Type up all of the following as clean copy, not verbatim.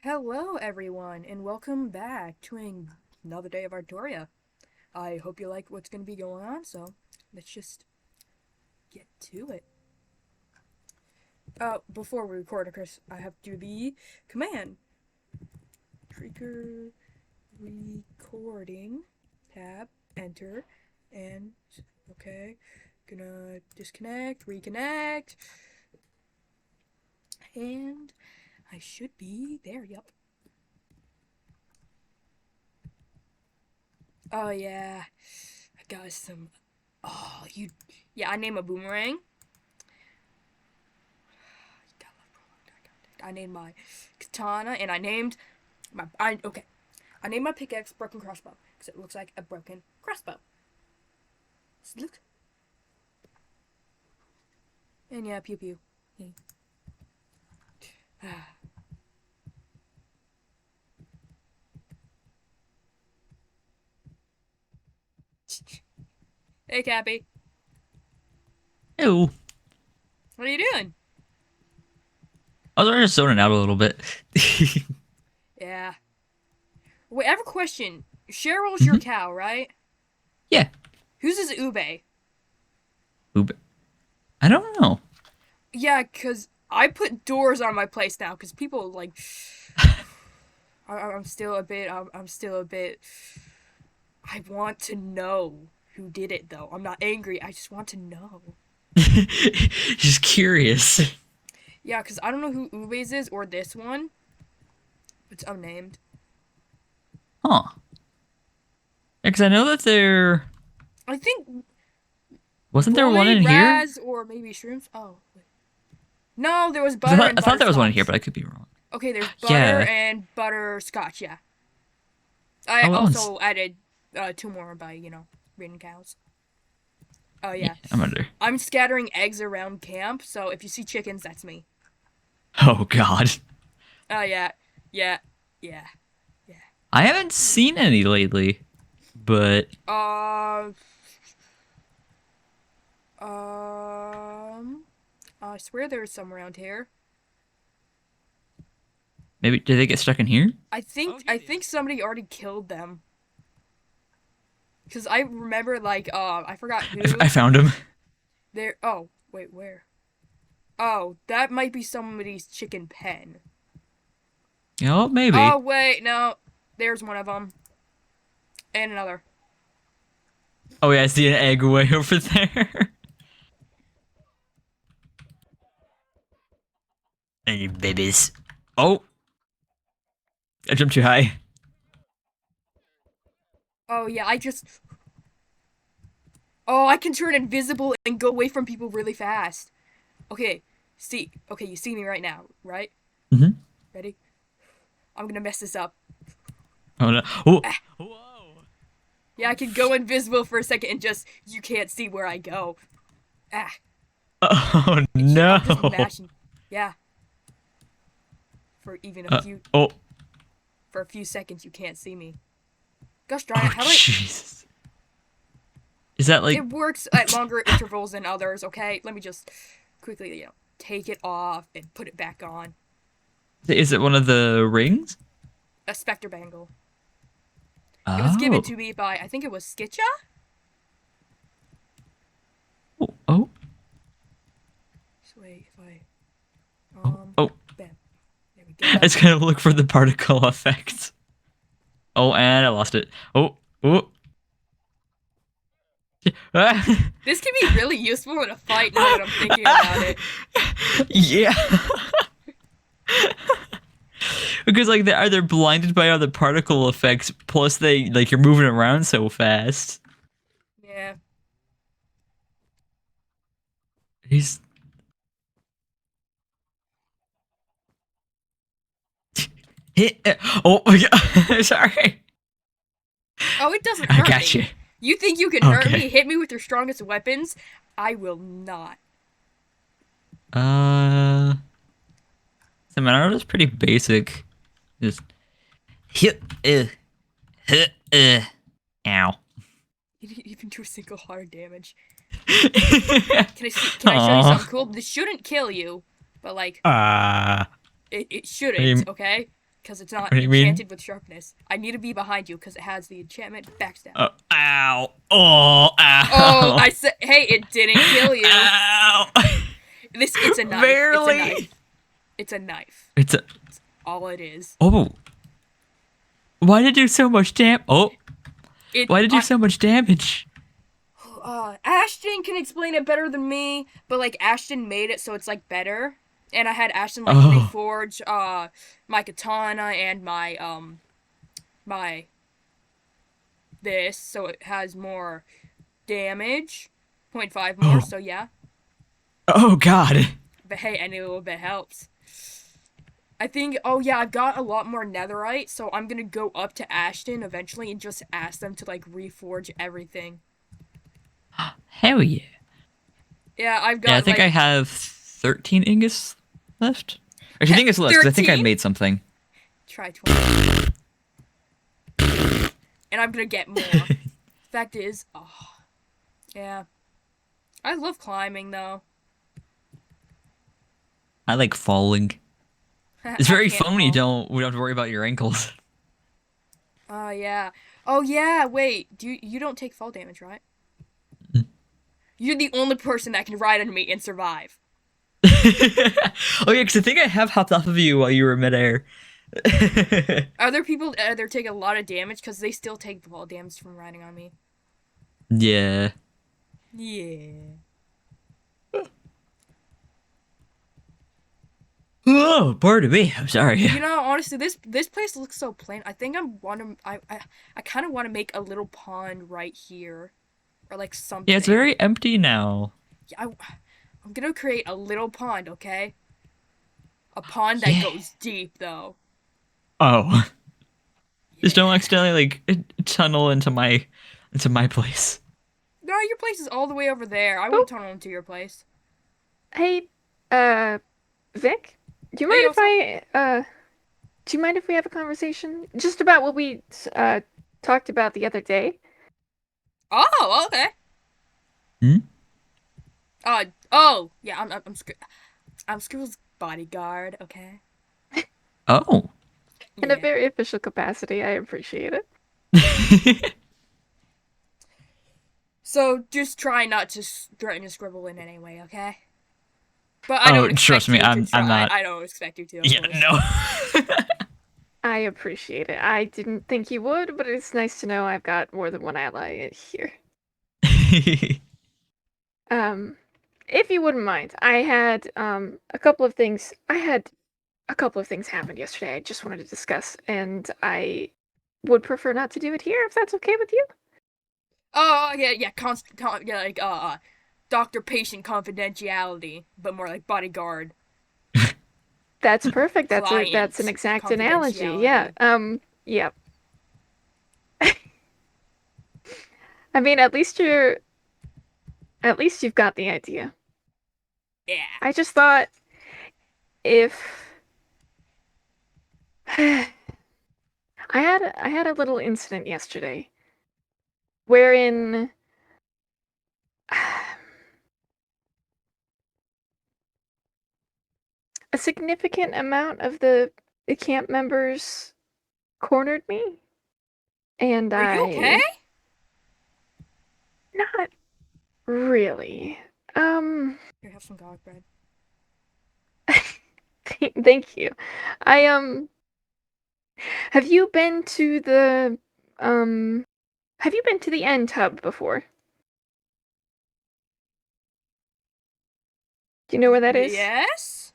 Hello, everyone, and welcome back to another day of Artoria. I hope you like what's going to be going on, so let's just get to it. Before we record, of course, I have to do the command. Trigger recording, tab, enter, and okay, gonna disconnect, reconnect, and I should be there, yep. Oh yeah, I got some. Oh, yeah, I named a boomerang. I named my katana, and I named I named my pickaxe broken crossbow because it looks like a broken crossbow. So look. And yeah, pew pew. Hey, Cappy. Ew. What are you doing? I was just zoning out a little bit. Yeah. Wait, I have a question. Cheryl's your hmm cow, right? Yeah. Whose is Ube? Oop. I don't know. Yeah, cause I put doors on my place now, cause people like. I'm still a bit. I'm still a bit. I want to know who did it, though. I'm not angry. I just want to know. Just curious. Yeah, because I don't know who Ube's is or this one. It's unnamed. Huh. Because I know that there I think wasn't there one Boy, in here. Raz, or maybe Shrooms. Oh, wait. No, there was 'Cause butter and I thought there was one in here, butterscotch. but I could be wrong. Okay, there's butter Yeah. and butterscotch, yeah. I Oh, that one's. also added two more by, breeding cows. Oh, Yeah, yeah. I'm under. I'm scattering eggs around camp, so if you see chickens, that's me. Oh God. Oh, yeah. Yeah. Yeah. Yeah. I haven't seen any lately, but Uh, Um, I swear there's some around here. maybe did they get stuck in here? I think somebody already killed them. Cause I remember I forgot I who. found him. There. Oh wait, where? Oh, that might be somebody's chicken pen. Oh, Oh maybe. wait, no, there's one of them, and another. Oh yeah, I see an egg way over there. Hey, babies. Oh, I jumped too high. Oh yeah, I just. Oh, I can turn invisible and go away from people really fast. Okay, see. Okay, you see me right now, right? hmm Ready? I'm gonna mess this up. Oh no. Oh. Ah. Whoa. Yeah, I can go invisible for a second and just you can't see where I go. Ah, Oh I'm just no. mashing. Yeah, for even Uh, oh. a few seconds you can't see me. Gosh darn Oh it! How do I? Jesus. Is that like? It works at longer intervals than others. Okay, let me just quickly take it off and put it back on. Is it one of the rings? A specter bangle. It was given Oh. to me by I think it was Skitcha. Oh. Oh. So wait if I Oh. Oh. bam. There we go. I just gotta look for the particle effect. Oh, and I lost it. Oh. Oh. This can be really useful in a fight now that I'm thinking about it. Yeah. Because like they're either blinded by other particle effects, plus they like you're moving around so fast. Yeah. He's hit. Oh my god! Sorry. Oh, it doesn't I hurt got you. me. You think you can hurt Okay. me? Hit me with your strongest weapons? I will not. Uh, Seminaro is pretty basic. Just hit. Hit. Ow. You didn't even do a single hard damage. Can I see? Can I show you something Aw. cool? This shouldn't kill you, but like Ah. it I mean, shouldn't. Okay. because it's not What do you mean? enchanted with sharpness. I need to be behind you because it has the enchantment backstab. Oh, ow. Oh, Oh, ow. I said, hey, it didn't kill you. Ow. It's a knife. It's a Barely. knife. It's a knife. It's a. That's all it is. Oh. Why did you do so much damage? Oh. It. Why did you do so much damage? Ashton can explain it better than me, but like Ashton made it so it's like better. And I had Ashton like Oh. reforge my katana and my this so it has more damage. 0.5 more, Oh. so yeah. Oh, God. But hey, any little bit helps. I think, oh yeah, I've got a lot more netherite, so I'm gonna go up to Ashton eventually and just ask them to like reforge everything. Hell yeah. Yeah, I've Yeah, I got think I like have 13 ingots left. Actually, I think it's less because I think I 13? made something. Try 20. And I'm gonna get more. Fact is, oh, yeah. I love climbing though. I like falling. It's I very can't fun when you fall. don't have to worry about your ankles. Oh yeah. Oh yeah, wait. You don't take fall damage, right? You're the only person that can ride on me and survive. Oh yeah, because I think I have hopped off of you while you were midair. Other people either take a lot of damage because they still take the fall damage from riding on me. Yeah. Yeah. Oh, pardon me. I'm sorry. You know, honestly, this place looks so plain. I think I kind of want to make a little pond right here, or like Yeah, it's something. very empty now. Yeah, I'm gonna create a little pond, okay? A pond that Yeah. goes deep, though. Oh, just don't Yeah. accidentally like tunnel into my place. No, your place is all the way over there. I Oh, wouldn't tunnel into your place. hey, Vic, do you Hey, mind if also. do you mind if we have a conversation just about what we talked about the other day? Oh, okay. Hmm? Oh, yeah. I'm Scribble's bodyguard. Okay. Oh. In a Yeah. very official capacity, I appreciate it. So just try not to threaten to scribble in any way, okay? But I Oh, don't trust expect me, you to I'm try. not. I don't expect you to, of Yeah, course. no. I appreciate it. I didn't think you would, but it's nice to know I've got more than one ally here. Um, if you wouldn't mind, I had a couple of things. I had a couple of things happen yesterday. I just wanted to discuss, and I would prefer not to do it here if that's okay with you. Oh yeah, yeah, yeah, like doctor-patient confidentiality, but more like bodyguard That's perfect. That's an client exact analogy. Yeah. confidentiality. Yeah. I mean, at least you've got the idea. Yeah. I just thought if I had a little incident yesterday wherein a significant amount of the camp members cornered me, and Are you okay? I not really. Um, Here, have some garlic bread. thank you. I have you been to the um have you been to the end hub before? Do you know where that is? Yes.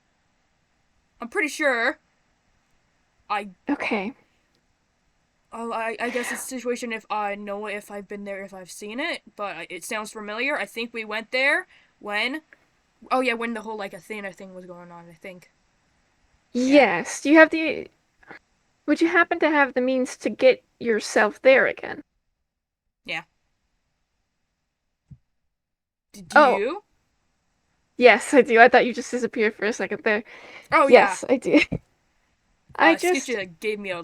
I'm pretty sure. I Okay. I guess it's a situation if I know if I've been there, if I've seen it, but it sounds familiar. I think we went there when. Oh yeah, when the whole like Athena thing was going on. I think. Yeah. Yes. Do you have the would you happen to have the means to get yourself there again? Yeah. Did Oh, you? yes, I do. I thought you just disappeared for a second there. Oh yeah. Yes, I do. I Skitchy just like, gave me a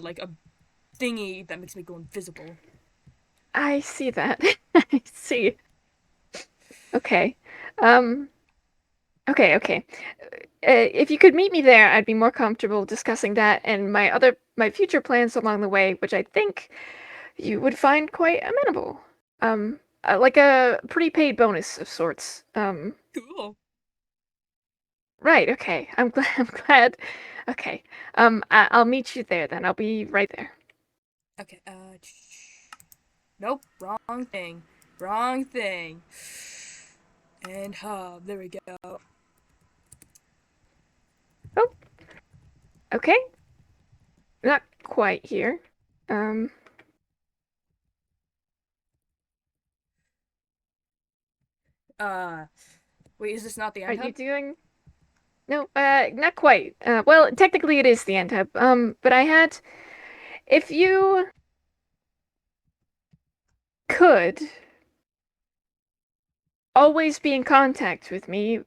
thingy that makes me go invisible. I see that. I see. Okay. Um Okay, okay. If you could meet me there, I'd be more comfortable discussing that and my future plans along the way, which I think you would find quite amenable. Like a prepaid bonus of sorts. Cool. Right, okay. I'm glad I'm glad. Okay. I'll meet you there then. I'll be right there. Okay. Nope. Wrong thing. Wrong thing. And hub. There we go. Oh, okay. Not quite here. Um, Wait. Is this not the are end you hub? doing? No, not quite. Well, technically it is the end hub. But if you could always be in contact with me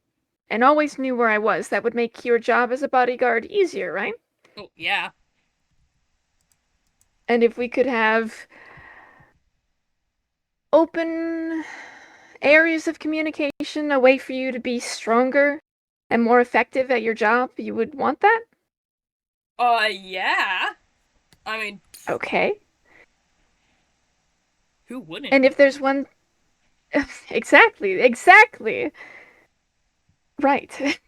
and always knew where I was, that would make your job as a bodyguard easier, right? Oh yeah. And if we could have open areas of communication, a way for you to be stronger and more effective at your job, you would want that? Yeah. I mean, Okay. who wouldn't? And if there's one exactly. Right.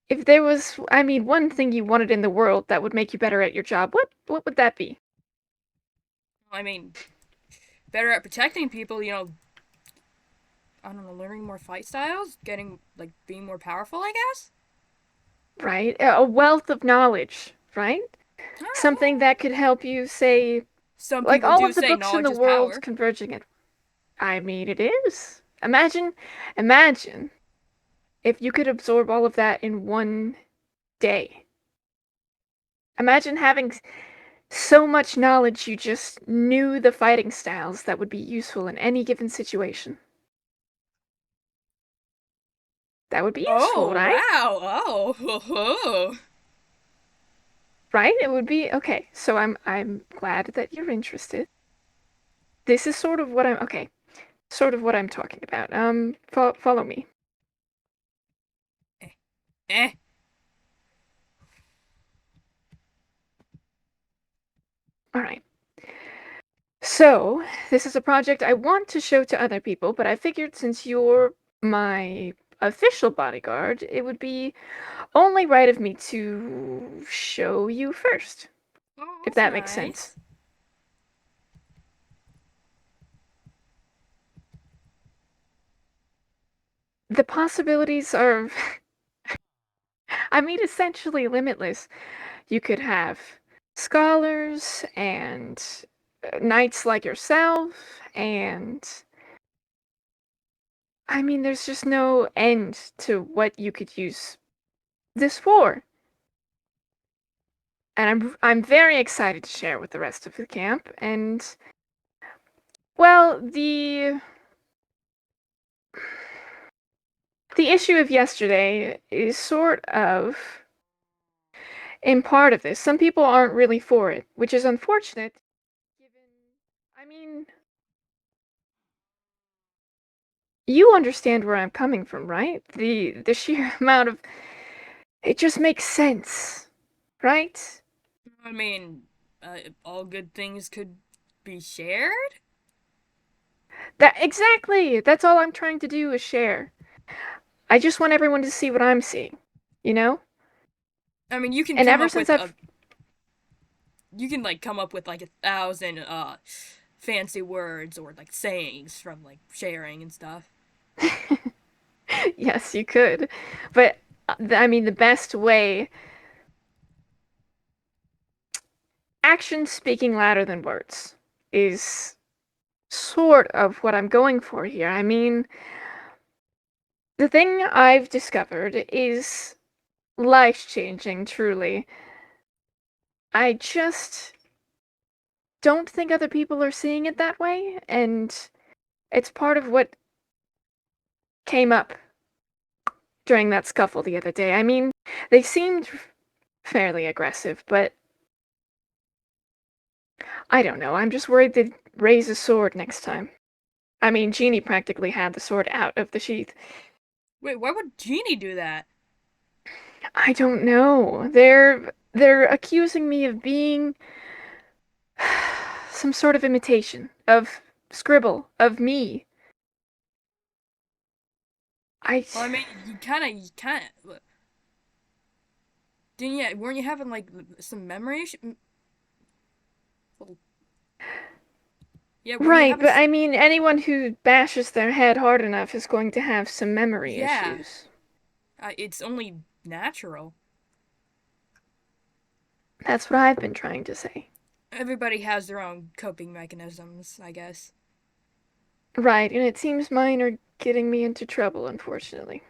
If there was, I mean, one thing you wanted in the world that would make you better at your job, what would that be? I mean, better at protecting people. I don't know, learning more fight styles, getting like being more powerful. I guess. Right? A wealth of knowledge, right? Something that could help you say, Some like people all do of the say books in knowledge the is world power. converging at. I mean, it is. Imagine if you could absorb all of that in one day. Imagine having so much knowledge you just knew the fighting styles that would be useful in any given situation. That would be useful, Oh right? wow! Oh, Right? It would be okay. So I'm glad that you're interested. This is sort of what I'm okay. Sort of what I'm talking about. Follow me. eh. All right. So, this is a project I want to show to other people, but I figured since you're my official bodyguard, it would be only right of me to show you first, Oh, if that's that makes sense. nice. The possibilities are, I mean, essentially limitless. You could have scholars and knights like yourself, and I mean, there's just no end to what you could use this for. And I'm very excited to share with the rest of the camp. And well, the issue of yesterday is sort of in part of this. Some people aren't really for it, which is unfortunate. Given, I mean, you understand where I'm coming from, right? The sheer amount of it just makes sense, right? I mean, all good things could be shared. That exactly. That's all I'm trying to do is share. I just want everyone to see what I'm seeing, you know? I mean, you can And come ever up since with a. I've You can like come up with like 1,000 fancy words or like sayings from like sharing and stuff. yes, you could. But I mean the best way actions speaking louder than words is sort of what I'm going for here. I mean, the thing I've discovered is life changing, truly. I just don't think other people are seeing it that way, and it's part of what came up during that scuffle the other day. I mean, they seemed fairly aggressive, but I don't know. I'm just worried they'd raise a sword next time. I mean, Jeannie practically had the sword out of the sheath. Wait, why would Genie do that? I don't know. They're accusing me of being some sort of imitation of Scribble, of me. I Well, I mean, you kind of didn't you? Weren't you having like some memory? Well, yeah, weren't you Right, having? but I mean anyone who bashes their head hard enough is going to have some memory Yeah, issues. it's only natural. That's what I've been trying to say. Everybody has their own coping mechanisms, I guess. Right, and it seems mine are getting me into trouble, unfortunately.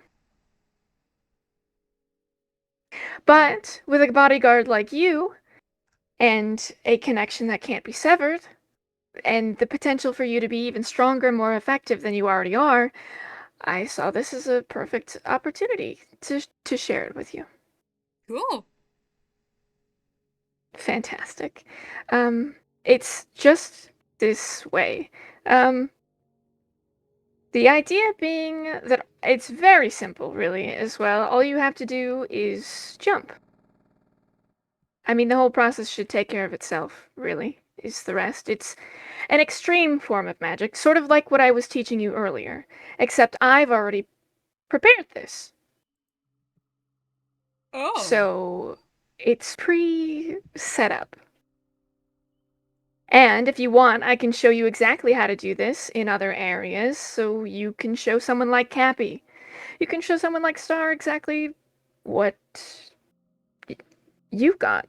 Hmm. But with a bodyguard like you, and a connection that can't be severed, and the potential for you to be even stronger and more effective than you already are, I saw this as a perfect opportunity to share it with you. Cool. Fantastic. Um, it's just this way. Um, the idea being that it's very simple, really, as well. All you have to do is jump. I mean, the whole process should take care of itself, really, is the rest. It's an extreme form of magic, sort of like what I was teaching you earlier, except I've already prepared this. Oh. So it's pre set up. And if you want, I can show you exactly how to do this in other areas, so you can show someone like Cappy. You can show someone like Star exactly what y- you've got.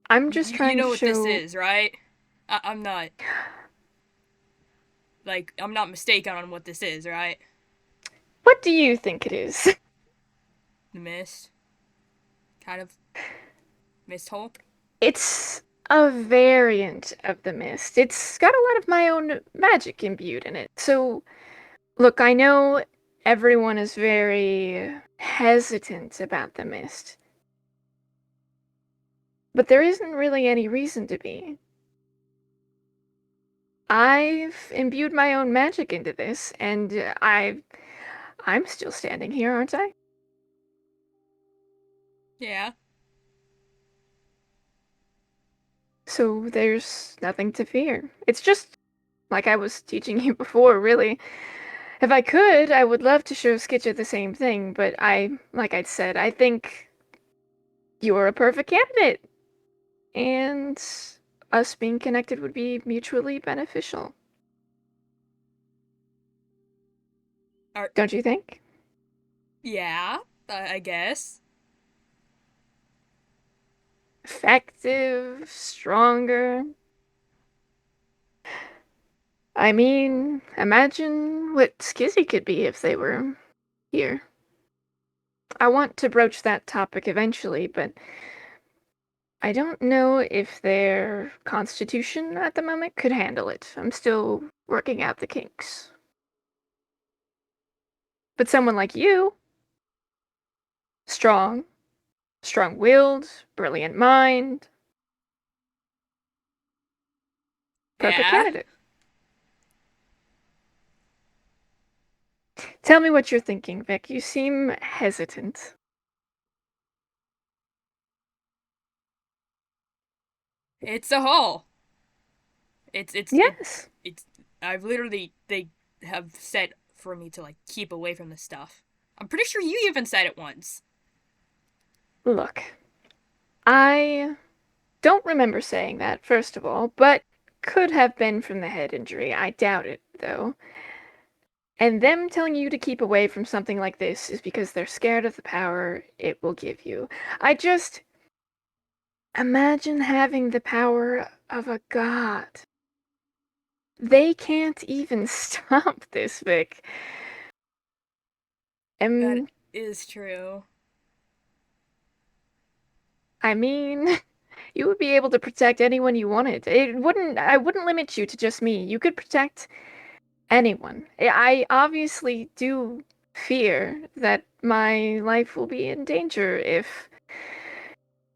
I'm just You trying to know what this show. is, right? I'm not I'm not mistaken on what this is, right? What do you think it is? The mist, kind of mist hole. It's a variant of the mist. It's got a lot of my own magic imbued in it. So, look, I know everyone is very hesitant about the mist, but there isn't really any reason to be. I've imbued my own magic into this, and I'm still standing here, aren't I? Yeah. So there's nothing to fear. It's just like I was teaching you before, really. If I could, I would love to show Skitcha the same thing, but like I said, I think you're a perfect candidate, and us being connected would be mutually beneficial. Are Don't you think? yeah, I guess. Effective, stronger. I mean, imagine what Skizzy could be if they were here. I want to broach that topic eventually, but I don't know if their constitution at the moment could handle it. I'm still working out the kinks. But someone like you, strong, strong willed, brilliant mind, perfect Yeah. candidate. Tell me what you're thinking, Vic. You seem hesitant. It's a hole. It's Yes. it's. I've literally they have said for me to like keep away from this stuff. I'm pretty sure you even said it once. Look, I don't remember saying that, first of all, but could have been from the head injury. I doubt it, though. And them telling you to keep away from something like this is because they're scared of the power it will give you. I just imagine having the power of a god. They can't even stop this, Vic. That And is true. I mean, you would be able to protect anyone you wanted. I wouldn't limit you to just me. You could protect anyone. I obviously do fear that my life will be in danger if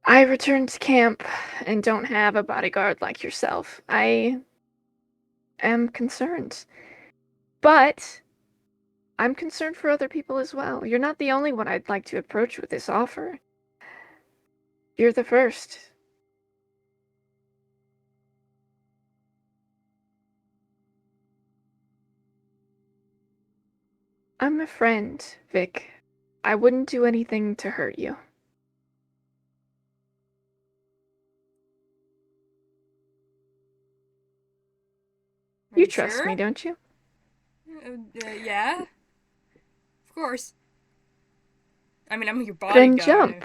I return to camp and don't have a bodyguard like yourself. am concerned. But I'm concerned for other people as well. You're not the only one I'd like to approach with this offer. You're the first. I'm a friend, Vic. I wouldn't do anything to hurt you. Are You trust sure? me, don't you? Yeah. Of course. I mean, I'm your Then bodyguard. jump.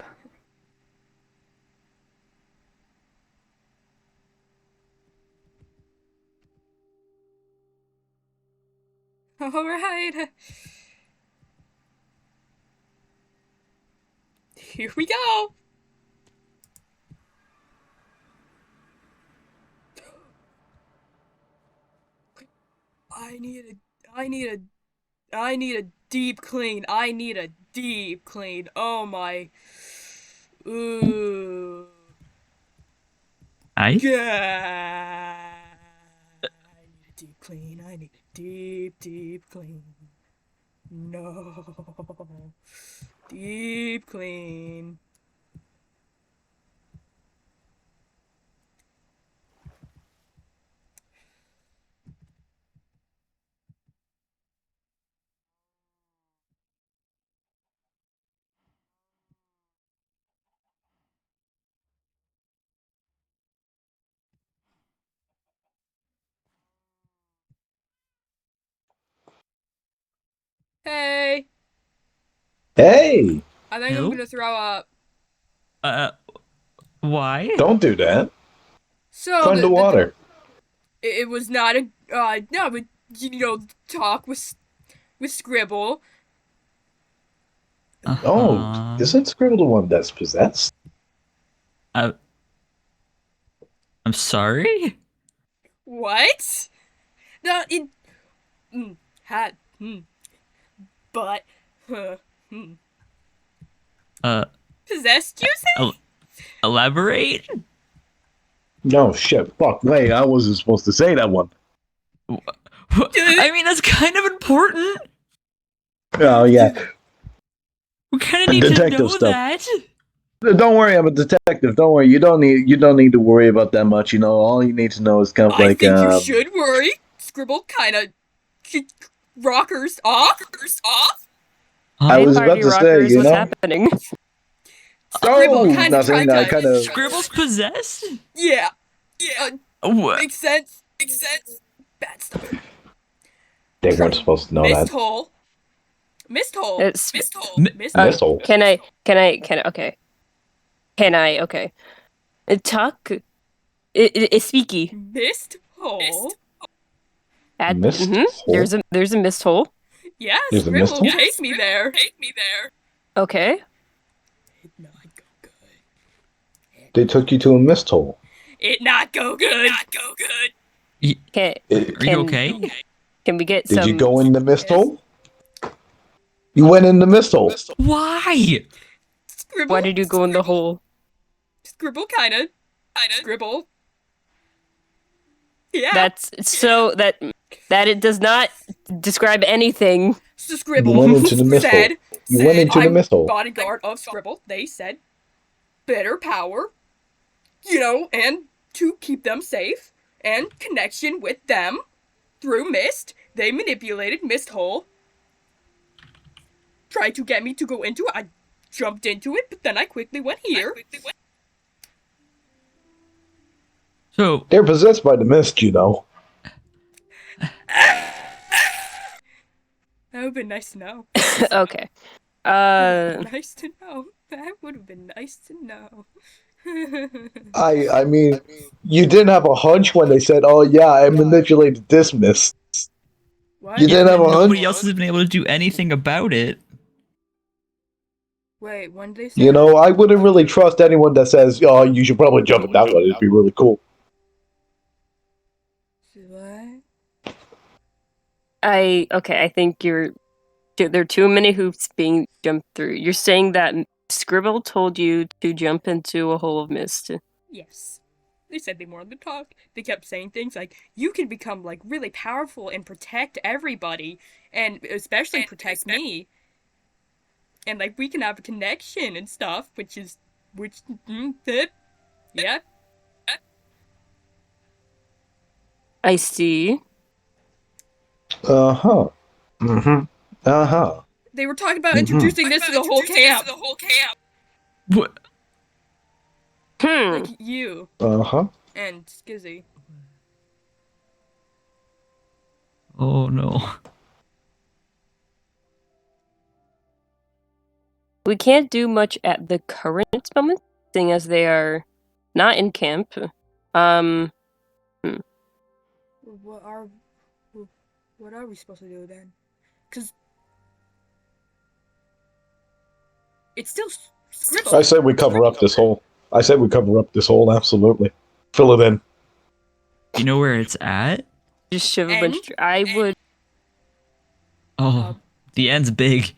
All right. Here we go. I need a deep clean. I need a deep clean. Oh my. Ooh. I Yeah. I need a deep clean. I need a deep clean. No. Deep clean. Hey. Hey, I think I'm no. gonna throw up. Why? don't do that. So Find the water. it was not a no, but talk with Scribble. Uh Oh, huh. isn't Scribble the one that's possessed? I'm sorry. What? No, it had but hmm, Uh, possessed. You say? el- elaborate. No, shit. Fuck, wait, I wasn't supposed to say that one. I mean, that's kind of important. Oh, yeah. We kind of need to Detective know stuff. that. Don't worry, I'm a detective. Don't worry. You don't need to worry about that much. You know, all you need to know is kind of I like think you should worry. Scribble kind of rockers off. I Huh? was Party about to say, rockers, you what's know. happening? Scribble Oh, kind of nothing. tried I to. kind of. Scribble's possessed. Yeah. What? Makes sense. Bad stuff. They weren't supposed to know Mist that. hole. Mist hole. It's Mist hole. Mi- Mist hole. Missile. okay. Okay. Talk. It's speaky. Mist hole. Mist hole? There's a mist hole. Yeah, There's a mist Scribble, hole? take me there. Okay. It not go good. They took you to a mist hole. It not go good. Can It- Are you okay? can we get Did some? you go in the mist Yes. hole? You went in the mist hole. Why? Scribble. Why did you go in the hole? Scribble kinda. Scribble. Yeah. That's so that it does not describe anything. So You Scribble went into the mist hole. said, You went into the I'm mist hole. bodyguard of Scribble. They said, better power, and to keep them safe, and connection with them through Mist. They manipulated Mist Hole. Tried to get me to go into it. I jumped into it, but then I quickly went here. So, They're possessed by the mist, you know. That would have been nice to know. Okay. Nice to know. That would have been nice to know. I mean, you didn't have a hunch when they said, "Oh yeah, I manipulated this mist." What? You didn't have a nobody hunch. else has been able to do anything about it. Wait, when did they say You know, I wouldn't really trust anyone that says, "Oh, you should probably jump in that one. It'd be really cool." What? I think there are too many hoops being jumped through. You're saying that Scribble told you to jump into a hole of mist. Yes. They said they wanted to talk. They kept saying things like, you can become, like, really powerful and protect everybody, and especially protect me. And, like, we can have a connection and stuff, yeah. I see. Uh-huh. Mm-hmm. Uh-huh. They were talking about Mhm. introducing this to the whole camp. What? Like, you Uh-huh. and Skizzy. Oh no. We can't do much at the current moment, seeing as they are not in camp. What are we supposed to do then? Because it's still Scribble. I said we cover up this hole. Absolutely. Fill it in. You know where it's at? Just shove a bunch. I would. Oh, the end's big.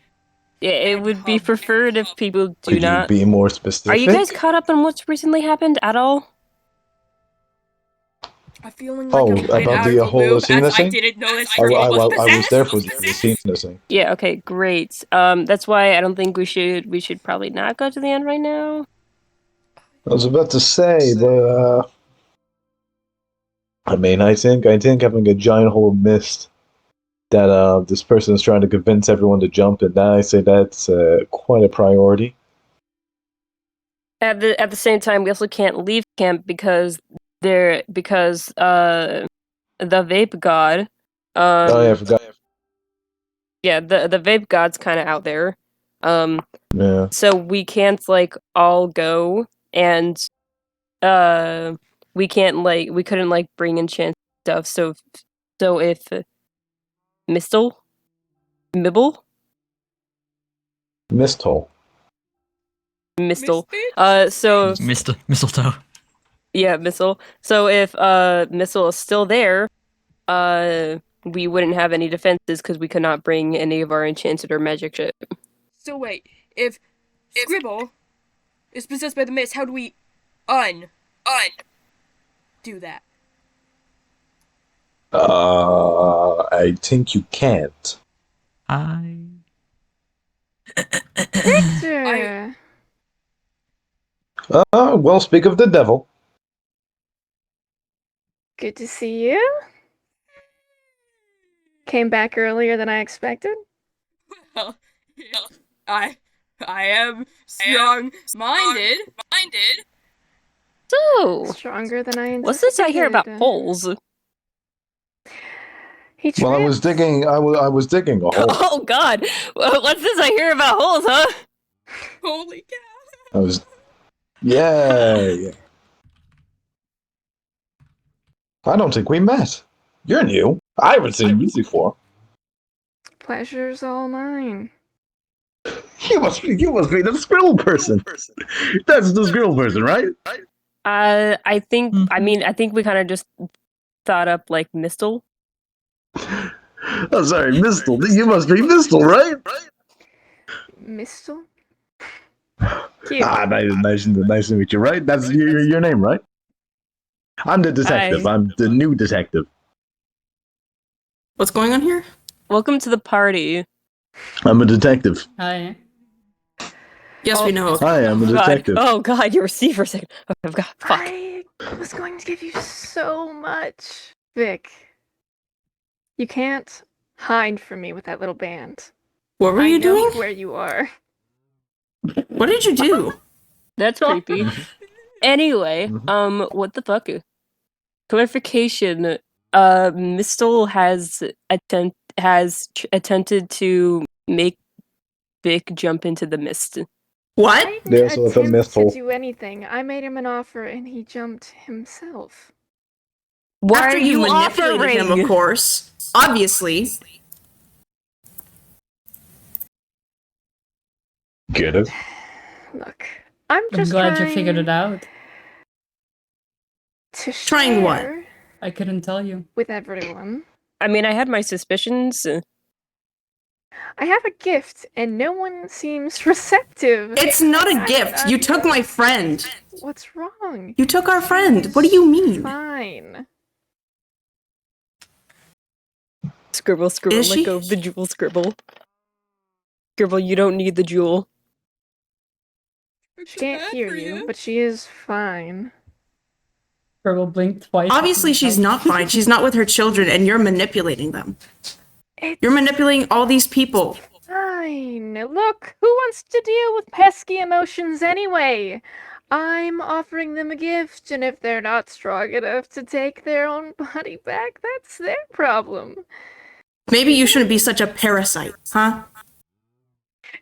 Yeah, it would be preferred if people do Could not. you be more specific? Are you guys caught up on what's recently happened at all? I'm feeling like I'm about out the of the whole loop, Lucina as I thing? didn't know that I Scribble was was possessed. there for the Lucina thing. Yeah. Okay. Great. That's why I don't think we should. We should probably not go to the end right now. I was about to say, but I mean, I think having a giant hole of mist that this person is trying to convince everyone to jump in, I say that's quite a priority. At the same time, we also can't leave camp because the vape god. Oh yeah, I forgot. Yeah, the vape god's kind of out there. Yeah. So we can't like all go, and we couldn't like bring enchant stuff. So if Mistle, Mibble, Mist hole. Mistle, Misty? so Mistletoe. yeah, Missile. So if Missile is still there, we wouldn't have any defenses because we could not bring any of our enchanted or magic shit. So wait, if Scribble is possessed by the mist, how do we do that? I think you can't. Victor! Well, speak of the devil. Good to see you. Came back earlier than I expected. Well, I am strong-minded. So, Stronger than I anticipated. what's this I hear about holes? He Well, I was tripped. digging. I was digging a hole. Oh God, what's this I hear about holes, huh? Holy cow! I was. Yeah. I don't think we met. You're new. I haven't seen you before. Pleasure's all mine. You must be the Scribble person. That's the Scribble person, right? I think. I mean, I think we kind of just thought up like Mistle. Oh, sorry, Mistle. You must be Mistle, right? Mistle? Cute. Nice to meet you, right? That's your name, right? I'm the detective. Hi. I'm the new detective. What's going on here? Welcome to the party. I'm a detective. Hi. Yes, we know. Hi, I'm a God. detective. Oh God, you were C for a second. Okay, God, fuck. I was going to give you so much, Vic. You can't hide from me with that little band. What were I you know doing? where you are. What did you do? That's creepy. Anyway, Mhm. what the fuck? Clarification. Mistle has attempted to make Vic jump into the mist. What? I didn't There's with a attempt mist-hole. to do anything. I made him an offer and he jumped himself. Why After are you manipulated him, offering? of course. Obviously. Get it? Look, I'm I'm just glad trying you figured it out. to Trying what? share I couldn't tell you. with everyone. I mean, I had my suspicions. I have a gift, and no one seems receptive. It's not a gift. You took my friend. What's wrong? You took our friend. What do you mean? Fine. Scribble, scribble, Is let she? go of the jewel, scribble. Scribble, you don't need the jewel. She can't hear you, but she is fine. Scribble blinked twice. Obviously, she's not fine. She's not with her children, and you're manipulating them. It's You're manipulating all these people. fine. Look, who wants to deal with pesky emotions anyway? I'm offering them a gift, and if they're not strong enough to take their own body back, that's their problem. Maybe you shouldn't be such a parasite, huh?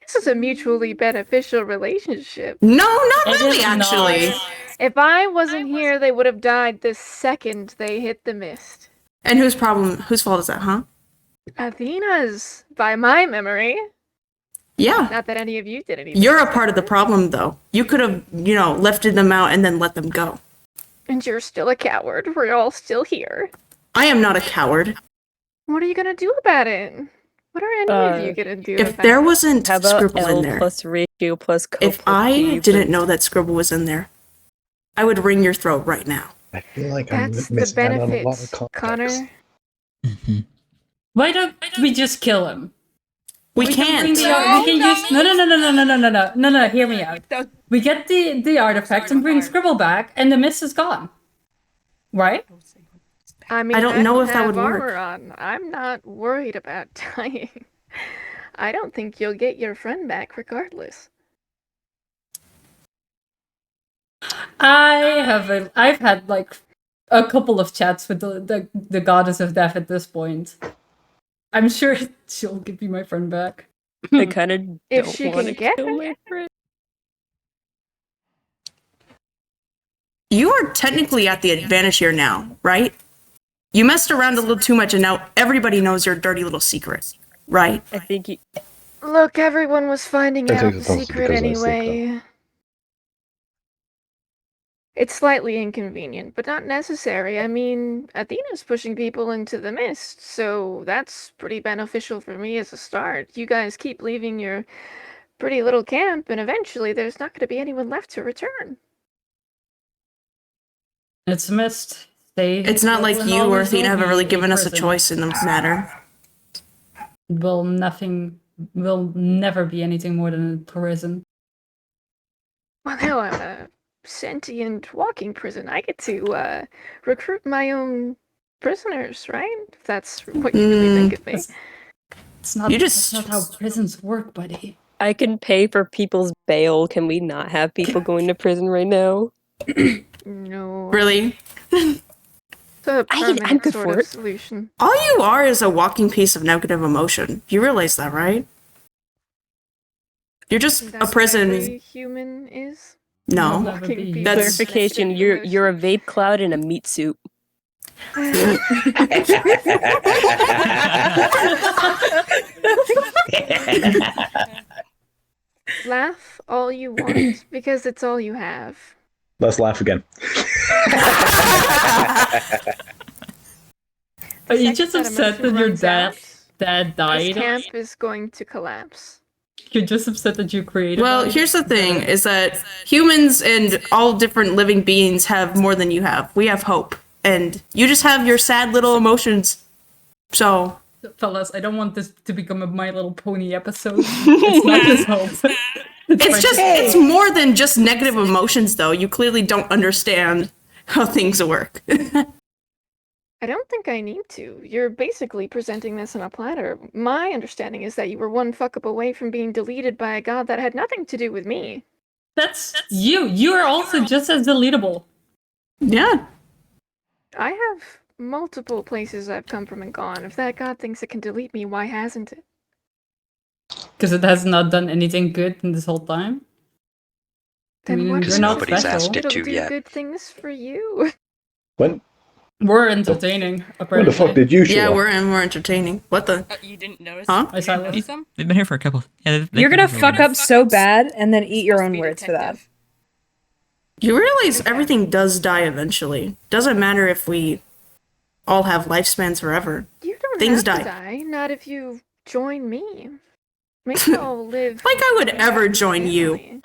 This is a mutually beneficial relationship. No, not It really, is actually. not. If I wasn't here, they would have died the second they hit the mist. And whose fault is that, huh? Athena's, by my memory. Yeah. Not that any of you did anything. You're a part of the problem, though. You could have, lifted them out and then let them go. And you're still a coward. We're all still here. I am not a coward. What are you gonna do about it? What are any of you gonna do If about there it? wasn't How about Scribble L in there, plus ratio plus co if plus I B didn't plus- know that Scribble was in there, I would wring your throat right now. I feel like I'm That's the missing out on a lot benefits, of context. Connor. Mhm. Why don't we just kill him? We Bring can't. the we can use no. Hear me out. That- We get the artifact and bring Scribble back, and the mist is gone. Right? I mean, I don't know don't if that have would work. armor on. I'm not worried about dying. I don't think you'll get your friend back regardless. I've had like a couple of chats with the goddess of death at this point. I'm sure she'll give me my friend back. I kind of If don't she want to can get kill her. my friend. You are technically at the advantage here now, right? You messed around a little too much, and now everybody knows your dirty little secret, right? I think you, Look, everyone was finding I out think the it's also secret because I sleep, anyway. It's slightly inconvenient, but not necessary. I mean, Athena's pushing people into the mist, so that's pretty beneficial for me as a start. You guys keep leaving your pretty little camp, and eventually there's not going to be anyone left to return. It's a mist. It's not like you or Athena haven't really given us a choice in the matter. Will never be anything more than a prison. Well, now I'm a sentient walking prison. I get to recruit my own prisoners, right? If that's what you really think of me. It's not. You just- That's not how prisons work, buddy. I can pay for people's bail. Can we not have people going to prison right now? No. Really? It's a I'm permanent good sort for of it. solution. All you are is a walking piece of negative emotion. You realize that, right? You're just a That's what prison. every human is. No. Never Walking be. piece That's- of Clarification: negative you're a vape cloud in a meat suit. Laugh all you want because it's all you have. Let's laugh again. Are you Second just that upset emotion that your runs dad out, dad This died? camp is going to collapse. You're just upset that you created. Well, that? here's the thing, is that humans and all different living beings have more than you have. We have hope. And you just have your sad little emotions. So, Fellas, I don't want this to become a My Little Pony episode. It's not just hope. it's more than just negative emotions, though. You clearly don't understand how things work. I don't think I need to. You're basically presenting this on a platter. My understanding is that you were one fuck up away from being deleted by a god that had nothing to do with me. That's you. You are also just as deletable. Yeah. I have multiple places I've come from and gone. If that god thinks it can delete me, why hasn't it? Because it has not done anything good in this whole time. Then mean, what you're does not it special. do? asked it It'll to do yet. good things for you. When We're entertaining, when apparently. the fuck did you show Yeah, up? we're entertaining. What the? You didn't notice? Huh? I saw Notice them? They've been here for a couple. Yeah, they've You're been gonna here for a fuck while. up so bad and then eat your Supposed to own be words for that. detective. You realize everything does die eventually. Doesn't matter if we all have lifespans forever. You don't Things have die. to die. Not if you join me. Maybe I'll live. Like I would ever join you. family.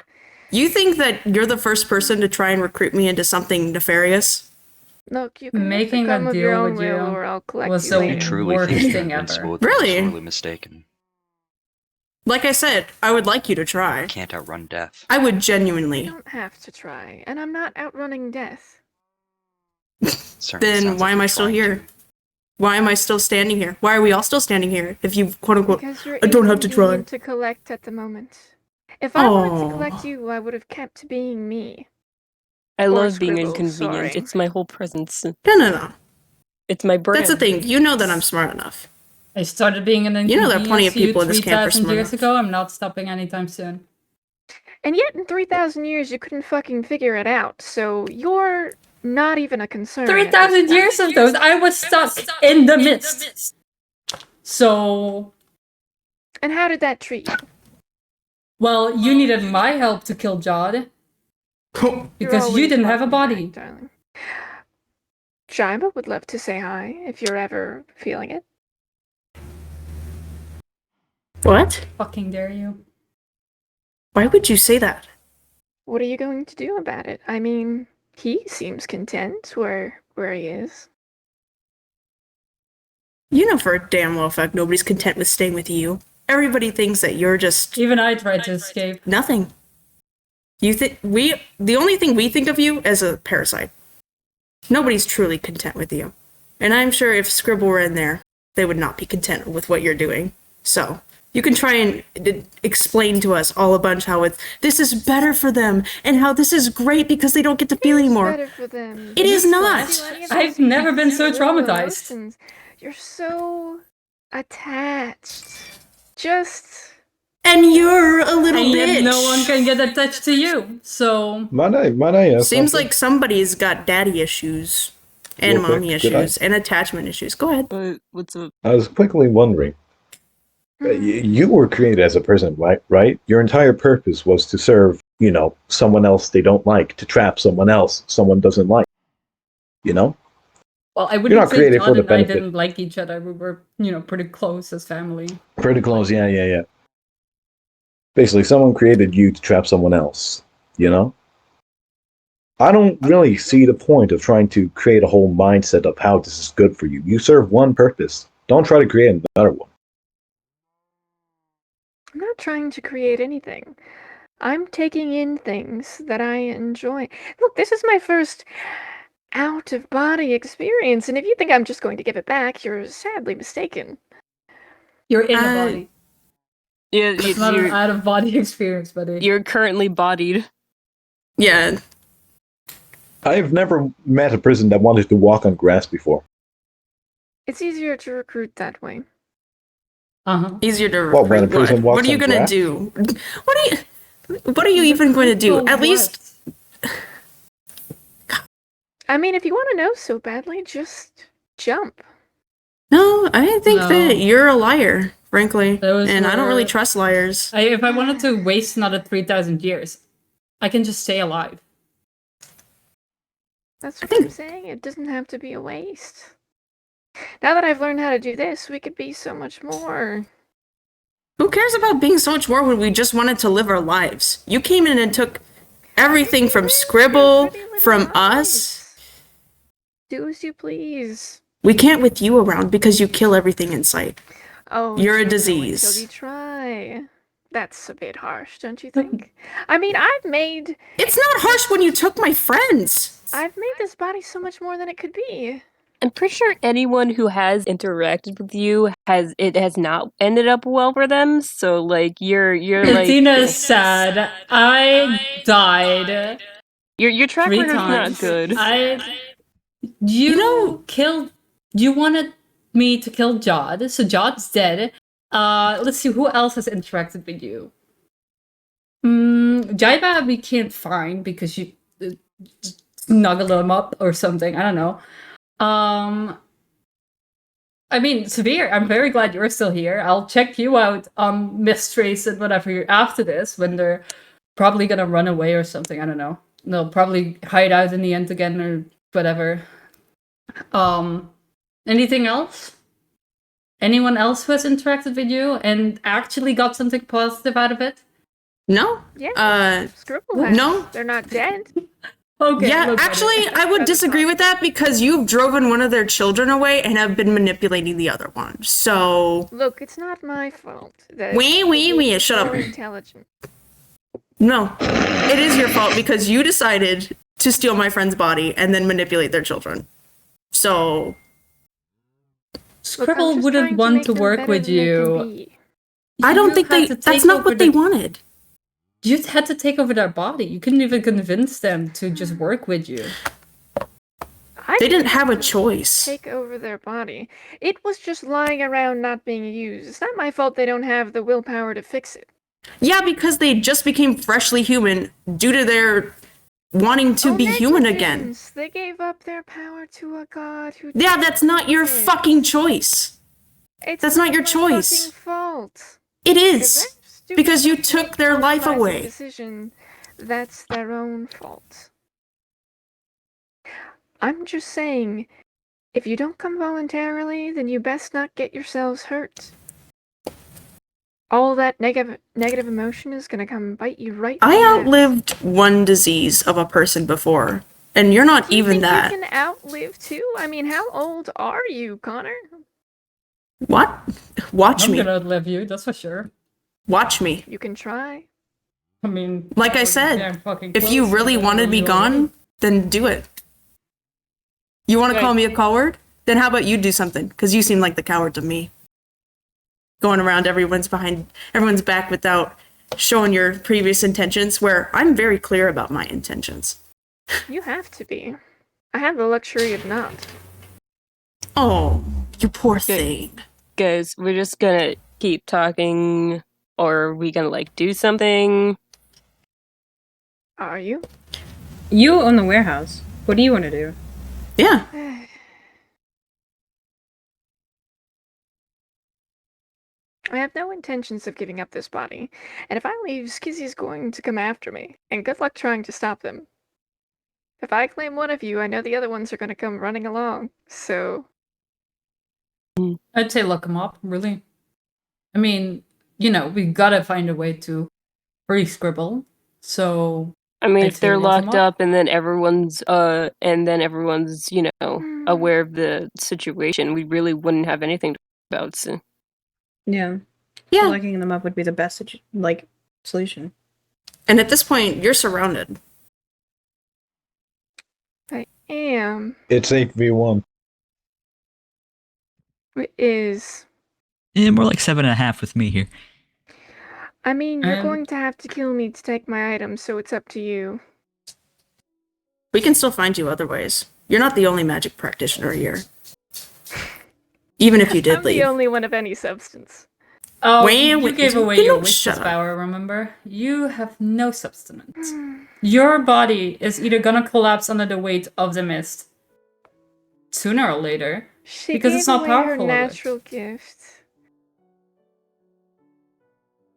You think that you're the first person to try and recruit me into something nefarious? Look, you can Making a come of your deal own with will, you or I'll collect was you so later. I truly worst think you're thing ever. invincible. Really? You're sorely mistaken. Like I said, I would like you to try. Can't outrun death. I would You genuinely. don't have to try, and I'm not outrunning death. Certainly Then sounds why like am you're I still trying here? to. Why am I still standing here? Why are we all still standing here? If you quote unquote, Because you're I don't have to try. inconvenient to collect at the moment. If I wanted to Aw. collect you, I would have kept being me. I Or love being Scribble, inconvenient. sorry. It's my whole presence. No. It's my brand. That's the thing. You know that I'm smart enough. I started being an You inconvenience know there are plenty of to you people in this camp are 3,000 smart years enough. ago. I'm not stopping anytime soon. And yet, in 3,000 years, you couldn't fucking figure it out, so you're not even a concern. at this 3,000 point. years of those, I was stuck in the mist. So, And how did that treat you? well, you needed my help to kill Jod You're because you always didn't have a welcome body. back, darling. Jaiba would love to say hi if you're ever feeling it. What? Fucking dare you. Why would you say that? What are you going to do about it? I mean, he seems content where he is. You know for a damn well fact nobody's content with staying with you. Everybody thinks that you're just Even I tried to escape. nothing. You think the only thing we think of you as a parasite. Nobody's truly content with you. And I'm sure if Scribble were in there, they would not be content with what you're doing. So, you can try and explain to us all a bunch how this is better for them and how this is great because they don't get to feel It's anymore. better for them. It is You not. feel any of I've those never been so little traumatized. emotions. You're so attached. Just And you're a little And bitch. yet no one can get attached to you. So, Might I ask Seems something? like somebody's got daddy issues and Real quick, mommy could I- issues and attachment issues. Go ahead. But what's up? I was quickly wondering. You were created as a person, right? Your entire purpose was to serve, someone else they don't like, to trap someone else someone doesn't like. well, I not wouldn't say created for Jod the and I benefit. didn't like each other. We were, pretty close as family. Pretty close, yeah. Basically, someone created you to trap someone else, I don't really see the point of trying to create a whole mindset of how this is good for you. You serve one purpose. Don't try to create another one. I'm not trying to create anything. I'm taking in things that I enjoy. Look, this is my first out of body experience, and if you think I'm just going to give it back, you're sadly mistaken. You're in a Uh, body. Yeah, It's not an out of body experience, buddy. you're currently bodied. Yeah. I've never met a person that wanted to walk on grass before. It's easier to recruit that way. Uh-huh. Easier to What, when a recruit. person What walks are you on gonna grass? do? What are you even going to do? At least I mean, if you want to know so badly, just jump. no, I think No. that you're a liar, frankly. Those And I don't really were- trust liars. If I wanted to waste another 3,000 years, I can just stay alive. That's what I'm saying. It doesn't have to be a waste. Now that I've learned how to do this, we could be so much more. Who cares about being so much more when we just wanted to live our lives? You came in and took everything from Scribble, Pretty little from us. lives. Do as you please. We can't with you around because you kill everything in sight. Oh, You're a don't know disease. Until you try. That's a bit harsh, don't you think? I mean, I've made It's not harsh when you took my friends. this body so much more than it could be. I'm pretty sure anyone who has interacted with you has not ended up well for them. So like you're like Tina is sad. I died your track 3 record's times. not good. You wanted me to kill Jod, so Jod's dead. Let's see, who else has interacted with you? Jaiba we can't find because you snuggled him up or something. I don't know. I mean, Severe, I'm very glad you're still here. I'll check you out on Mistrace and whatever after this, when they're probably gonna run away or something. I don't know. They'll probably hide out in the end again or whatever. Anything else? Anyone else who has interacted with you and actually got something positive out of it? No. Yeah. Scribble has. no. They're not dead. Okay. Yeah, look, actually, I would disagree with that because you've driven one of their children away and have been manipulating the other one. So, Look, it's not my fault. That wee, shut up. more intelligent. No, it is your fault because you decided to steal my friend's body and then manipulate their children. So, Look, I'm Scribble just wouldn't trying to want make to them work better with than they can you. be. I don't You think had they. to That's take not over what they wanted. You had to take over their body. You couldn't even convince them to just work with you. They didn't have a choice. Take over their body. It was just lying around not being used. It's not my fault they don't have the willpower to fix it. Yeah, because they just became freshly human due to their wanting to be human again. Negligence. They gave up their power to a god who. Yeah, that's not your did. fucking choice. It's That's not your my choice. fucking fault. It If is. they're stupid Because you enough to took make their a life compromising away. Decision, that's their own fault. I'm just saying, if you don't come voluntarily, then you best not get yourselves hurt. All that negative emotion is gonna come bite you right. in I the ass. outlived one disease of a person before, and you're not Do you even think that. You can outlive too. I mean, how old are you, Connor? What? Watch I'm me. gonna outlive you, that's for sure. Watch me. You can try. I mean, Like I we're said, damn fucking if you close, really so wanted me you'll gone, live. then do it. You want to call me a coward? Then how about you do something? Because you seem like the coward to me. Going around everyone's back without showing your previous intentions, where I'm very clear about my intentions. You have to be. I have the luxury of not. Oh, you poor thing. Guys, we're just gonna keep talking, or are we gonna like do something? Are you? You own the warehouse. What do you want to do? Yeah. I have no intentions of giving up this body, and if I leave, Skizzy's going to come after me, and good luck trying to stop them. If I claim one of you, I know the other ones are going to come running along, so... I'd say lock him up, really. I mean, you know, we gotta find a way to free Scribble. So I mean, I'd if say they're lock 'em locked up and then everyone's you know, Hmm. aware of the situation, we really wouldn't have anything to talk about. So. Yeah. Yeah. Locking them up would be the best solution. And at this point, you're surrounded. I am... It's 8v1. It is... Yeah, more like 7.5 with me here. I mean, you're And- going to have to kill me to take my items, so it's up to you. We can still find you other ways. You're not the only magic practitioner here. Even if you did I'm leave. the only one of any substance. Oh, Wait, you wait, gave away you your don't wishes shut up. power, remember? You have no substance. Your body is either gonna collapse under the weight of the mist sooner or later. She Because gave it's not away powerful her of it. natural gift.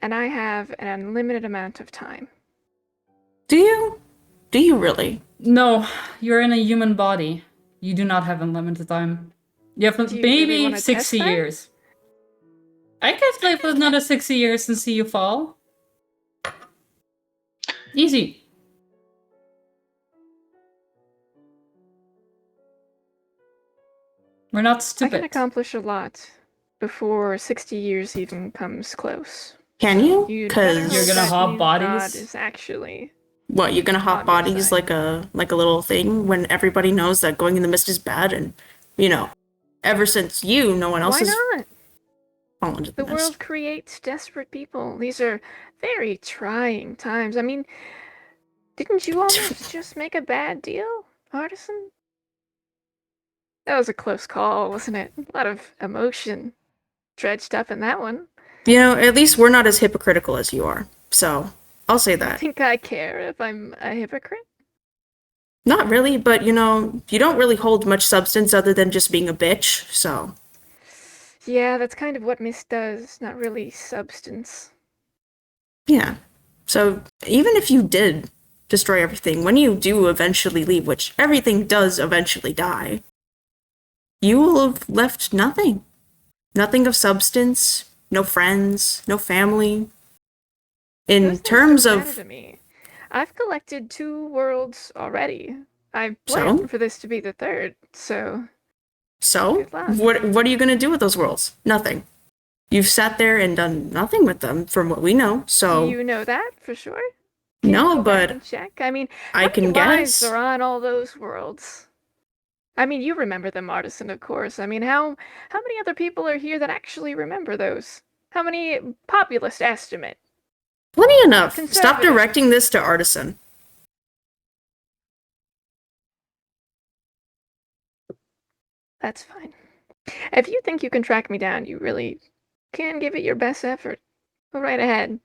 And I have an unlimited amount of time. Do you? Do you really? No, you're in a human body. You do not have unlimited time. You have Do you maybe really wanna test 60 that? years. I could live with another 60 years and see you fall. Easy. We're not I can stupid. accomplish a lot before 60 years even comes close. Can you? You'd better Because You're hope gonna that hop new bodies? god is actually... what? You're gonna hop on your bodies side. like a little thing when everybody knows that going in the mist is bad, and ever since you, no one else Why has not? fallen into the The mist. world creates desperate people. These are very trying times. I mean, didn't you almost just make a bad deal, Artisan? That was a close call, wasn't it? A lot of emotion dredged up in that one. At least we're not as hypocritical as you are. So I'll say I that. think I care if I'm a hypocrite. Not really, but you don't really hold much substance other than just being a bitch. So Yeah, that's kind of what Miss does, not really substance. yeah. So even if you did destroy everything, when you do eventually leave, which everything does eventually die, you will have left nothing. Nothing of substance, no friends, no family. In Those things terms don't matter of to me. I've collected 2 worlds already. I So? plan for this to be the 3rd, so so, Good luck. what are you gonna do with those worlds? Nothing. You've sat there and done nothing with them, from what we know. So you know that for sure? Can you no, go back but and check. I mean, I how can many lives guess. are on all those worlds? I mean, you remember them, Artisan, of course. I mean, how many other people are here that actually remember those? How many populist estimate? Plenty enough. Stop Conservative. directing this to Artisan. That's fine. If you think you can track me down, you really can give it your best effort. Go right ahead.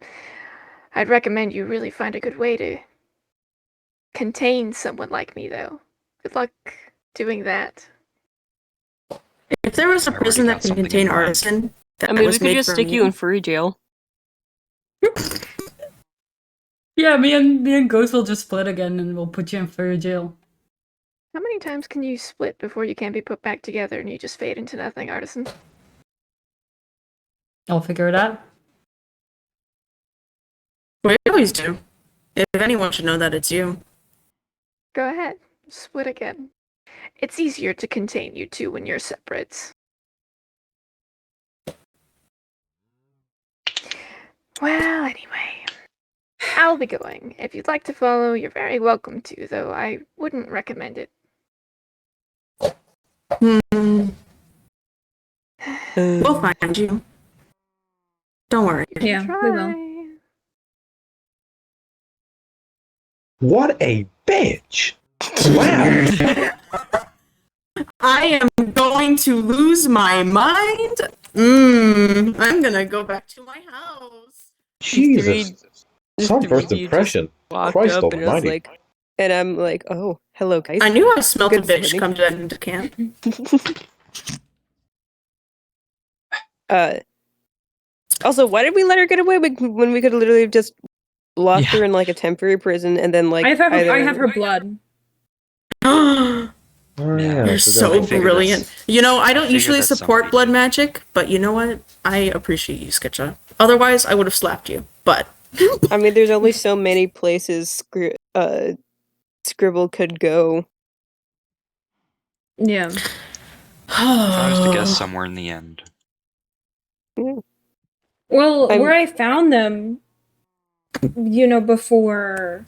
I'd recommend you really find a good way to contain someone like me, though. Good luck doing that. If there was a I already prison got that can something contain in mind. Artisan, that I mean, we was could made just for stick me. you in furry jail. Yeah, me and Ghost will just split again, and we'll put you in furry jail. How many times can you split before you can't be put back together and you just fade into nothing, Artisan? I'll figure it out. We always do. If anyone should know that, it's you. Go ahead. Split again. It's easier to contain you two when you're separate. Well, anyway. I'll be going. If you'd like to follow, you're very welcome to, though I wouldn't recommend it. Hmm. We'll find you. Don't worry. You can Yeah, try. we will. What a bitch! Wow. I am going to lose my mind. I'm gonna go back to my house. Jesus. Some Mr. first Reed, you impression. Walked Christ up and was almighty. like, and I'm like, oh, hello, guys. I knew I smelled a Good bitch morning. come to into camp. Also, why did we let her get away when we could literally have just locked Yeah. her in like a temporary prison and then like I have either- her blood. Oh, Yeah. yeah, I You're forgot so about that. brilliant. You know, I don't figured usually that support somebody blood did. magic, but you know what? I appreciate you, Skitcha. Otherwise, I would have slapped you. But I mean, there's only so many places Scribble could go. Yeah. If I was to guess, somewhere in the end. Well, I'm- where I found them, you know, before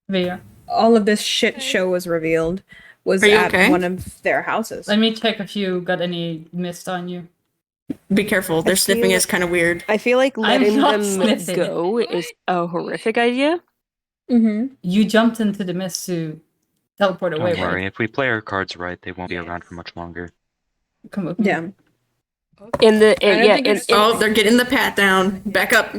Via. all of this shit show was revealed, was Are you at okay? one of their houses. Let me check if you got any mist on you. be careful. Their sniffing is kind of weird. I feel like letting not them sniffing. go is a horrific idea. Mm-hmm. You jumped into the mist to teleport away, Don't worry, right? if we play our cards right, they won't be around for much longer. Come with me. Yeah. In the I don't yeah, think in, it's- Oh, they're getting the pat down. Back up.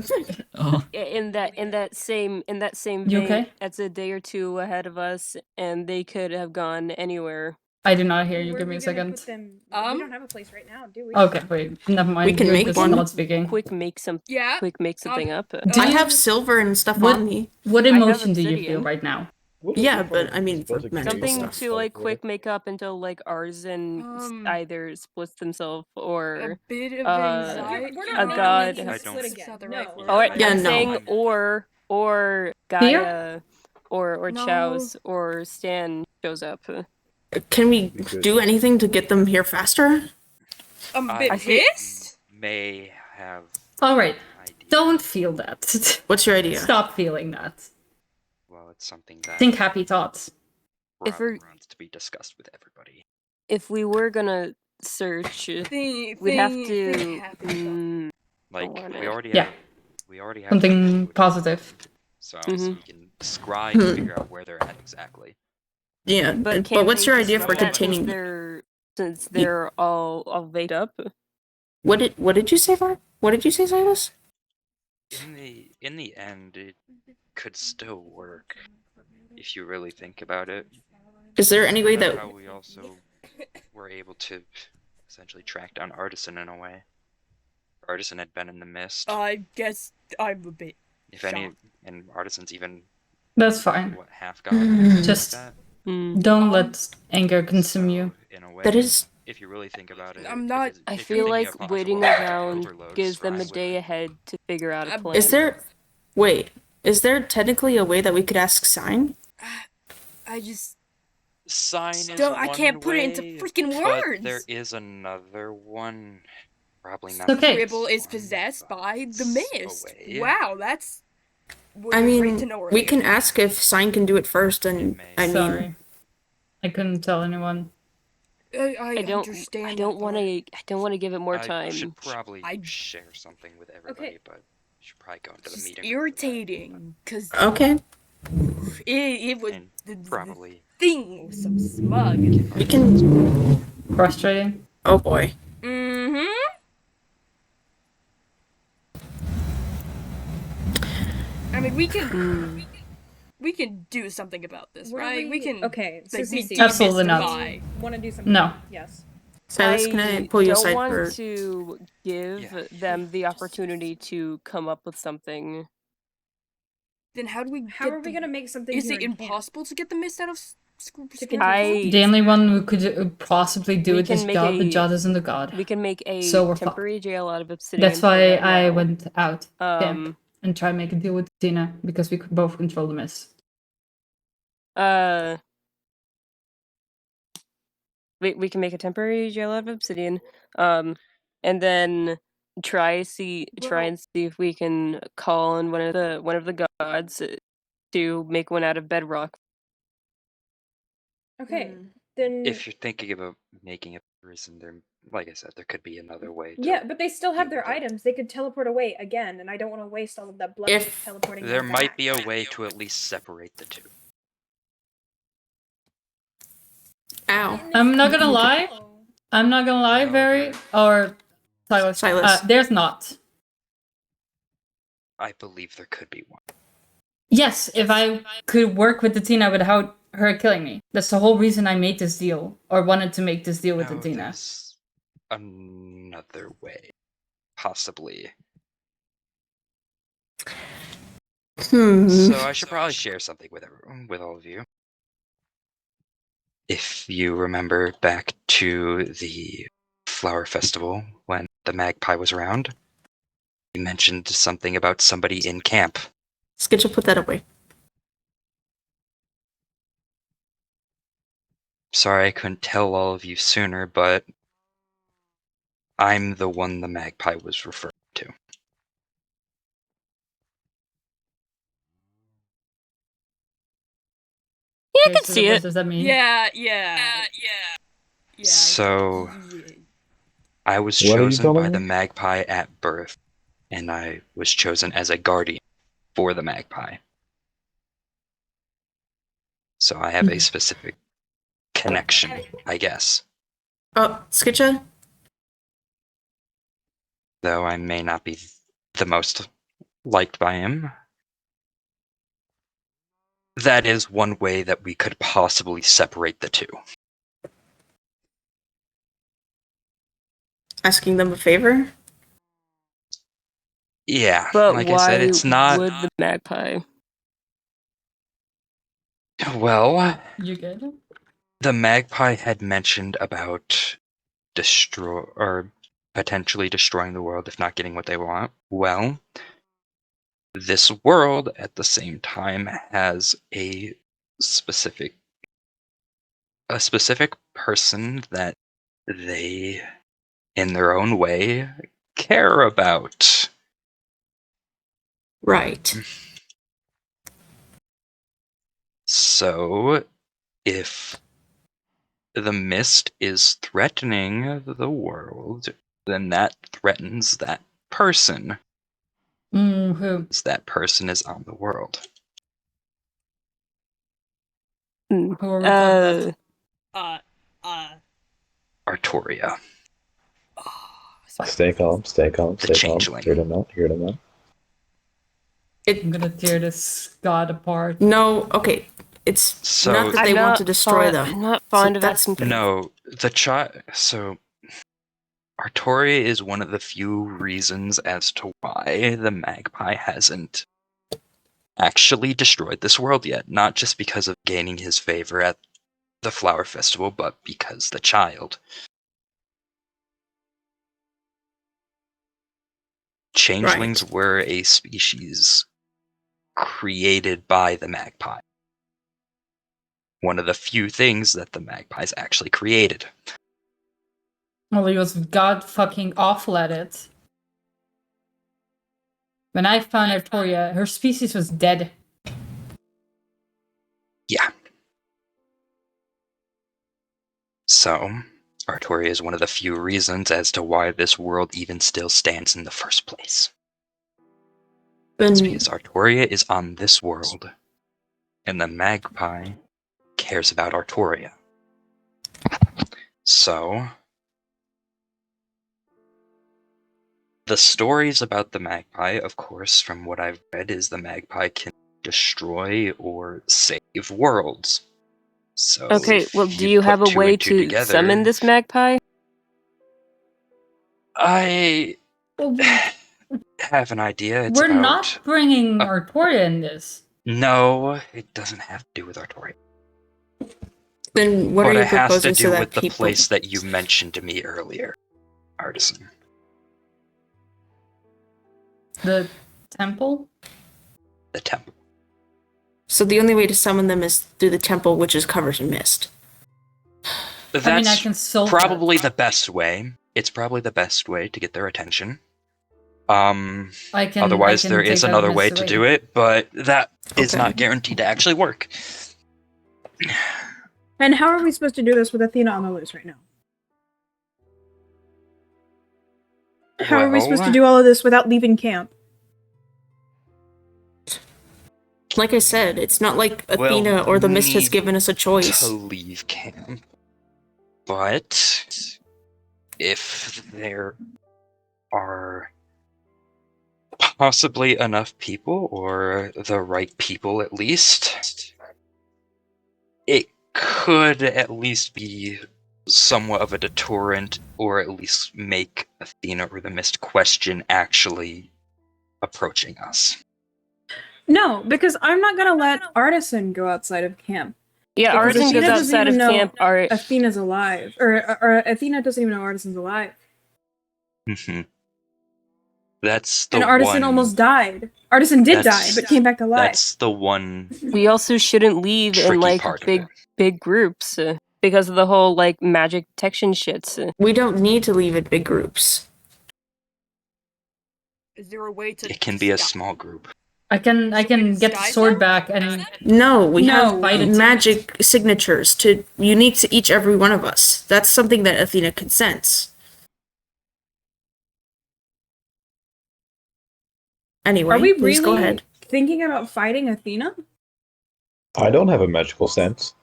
Oh, in that same You vein, okay? that's a day or two ahead of us, and they could have gone anywhere. I do not hear you. Where Give are me we a gonna second. put them? Um, We don't have a place right now, do we? Okay, wait. Never mind. We can You're make just one. not speaking. Quick, make something up. Do I you- have silver and stuff What- on me. What I have emotion do you obsidian. feel right now? Yeah, but I mean, for magic Something stuff. to like quick make up until like Artisan either splits himself A or bit of uh, anxiety. We're a not god. making I us don't- split again. the No. right word. All right, Yeah, I'm no. saying or Gaia or No. Chaos or Stan shows up. Can we do anything to get them here faster? I'm a I bit think- pissed. May have All right. an idea. Don't feel that. What's your idea? Stop feeling that. Well, it's something that Think happy thoughts. If we're- runs to be discussed with everybody. If we were gonna search, we'd have to. Like wanna- we already Yeah. have. We already have Something food, positive. so Mhm. we can scry and Hmm. figure out where they're at exactly. Yeah, But, but what's your idea for containing? containing? Since they're all baked up. What did you say, Var? What did you say, Silas? In the end, it could still work if you really think about it. Is there any way That's that how we also were able to essentially track down Artisan in a way. Artisan had been in the mist. I guess I'm a bit. If any, and Artisan's even That's fine. half god. Just Mm. don't let anger consume you. In a way, that is if you really think about it, I'm not- if I you're feel thinking like of possible waiting like, around overload, gives them a Scry day would- ahead to figure out a I'm- plan. Is there? Wait. Is there technically a way that we could ask Sign? I just Sign is don't. I one can't put it into way, freaking but words. there is another one. Probably It's not. okay. Scribble is one, possessed but by the it's a mist. way. Wow, that's I great mean, to know we earlier. can ask if Sign can do it first, and may. I mean, Sorry. I couldn't tell anyone. I don't. understand. I don't that want part. to. I don't want to give it more I time. should probably I- share something with everybody, but you should probably go into the It's meeting. irritating because okay, it was And the probably. thing was so smug. we can. Frustrating. Oh boy. Mm-hmm. I mean, we can do something about this, Were right? We can. Okay, so like, CC, Absolutely not. demystify. Want to do something? No. Yes. Silas, can I pull you don't aside want for? to give Yeah. them the opportunity to come up with something. Then how do we? How are we gonna make something? Is here it in camp? impossible to get the mist out of continue. The only one who could possibly do We it can is make God, but a- God isn't a god. We can make a So we're fucked. temporary jail out of obsidian. That's for why right I now. went out camp and try and make a deal with Tina, because we could both control the mist. We can make a temporary jail out of obsidian, and then try and see if we can call on one of the gods to make one out of bedrock. Okay, then. If you're thinking about making a prison, there, like I said, there could be another way. To Yeah, but they still have deal their with it. items. They could teleport away again, and I don't want to waste all of that blood If teleporting. There them might back. be a way to at least separate the two. Ow. I'm not gonna lie. I'm not gonna lie, No, very or Silas. Silas. There's not. I believe there could be one. Yes, if I could work with the Tina without her killing me. That's the whole reason I made this deal, or wanted to make this deal with the No, Tina. there's another way, possibly. So I should probably share something with everyone, with all of you. If you remember back to the flower festival when the magpie was around, you mentioned something about somebody in camp. Skitch, put that away. Sorry I couldn't tell all of you sooner, but I'm the one the magpie was referring to. Yeah, I Okay, can so see what it. does that mean? Yeah. So yeah. I was What are you chosen telling by the me? magpie at birth, and I was chosen as a guardian for the magpie. So I have a specific connection, I guess. Oh, Skitcha? Though I may not be the most liked by him. That is one way that we could possibly separate the two. Asking them a favor? Yeah, But like why I said, it's not. would the magpie? Well, You get it? the magpie had mentioned about potentially destroying the world if not getting what they want. Well, this world at the same time has a specific person that they, in their own way, care about. Right. So, if the mist is threatening the world, then that threatens that person. Who? As that person is on the world. Who are we talking about? Artoria. Stay calm, stay calm, The stay calm. changeling. Hear them out, hear them out. I'm gonna tear this god apart. No, okay. It's So- not that they want to destroy them. I'm not fond of that's- asking. No, the child. So, Artoria is one of the few reasons as to why the magpie hasn't actually destroyed this world yet. Not just because of gaining his favor at the flower festival, but because the child. Changelings were a species created by the magpie. One of the few things that the magpies actually created. Well, he was god fucking awful at it. When I found Artoria, her species was dead. Yeah. So, Artoria is one of the few reasons as to why this world even still stands in the first place. It's because Artoria is on this world, and the magpie cares about Artoria. So, the stories about the magpie, of course, from what I've read, is the magpie can destroy or save worlds. So Okay, well, do you have a way to summon this magpie? I Well, have an idea. It's we're about... not bringing Artoria in this. No, it doesn't have to do with Artoria. Then what But are you it has to proposing do so that with the people... place that you mentioned to me earlier, Artisan. The temple? The temple. So the only way to summon them is through the temple, which is covered in mist. That's I mean, I can solve probably the best way. It's probably the best way to get their attention. Otherwise, there is another way to do it, but that is not guaranteed to actually work. And how are we supposed to do this with Athena on the loose right now? How are we supposed to do all of this without leaving camp? Like I said, it's not like Athena or the Mist has given us a choice. To leave camp. But if there are possibly enough people, or the right people at least, it could at least be somewhat of a deterrent, or at least make Athena or the Mist question actually approaching us. No, because I'm not gonna let Artisan go outside of camp. Yeah, Because Artisan Athena goes doesn't outside of even know camp. Athena's alive, or Athena doesn't even know Artisan's alive. Mm-hmm. That's the And Artisan almost died. Artisan did die, but came back to life. That's the one. We also shouldn't leave in like big groups because of the whole like magic detection shits. We don't need to leave in big groups. Is there a way to? It can be a small group. I can get the sword back and No, we No, have magic signatures unique to each every one of us. That's something that Athena can sense. Anyway, Are we please go really ahead. thinking about fighting Athena? I don't have a magical sense.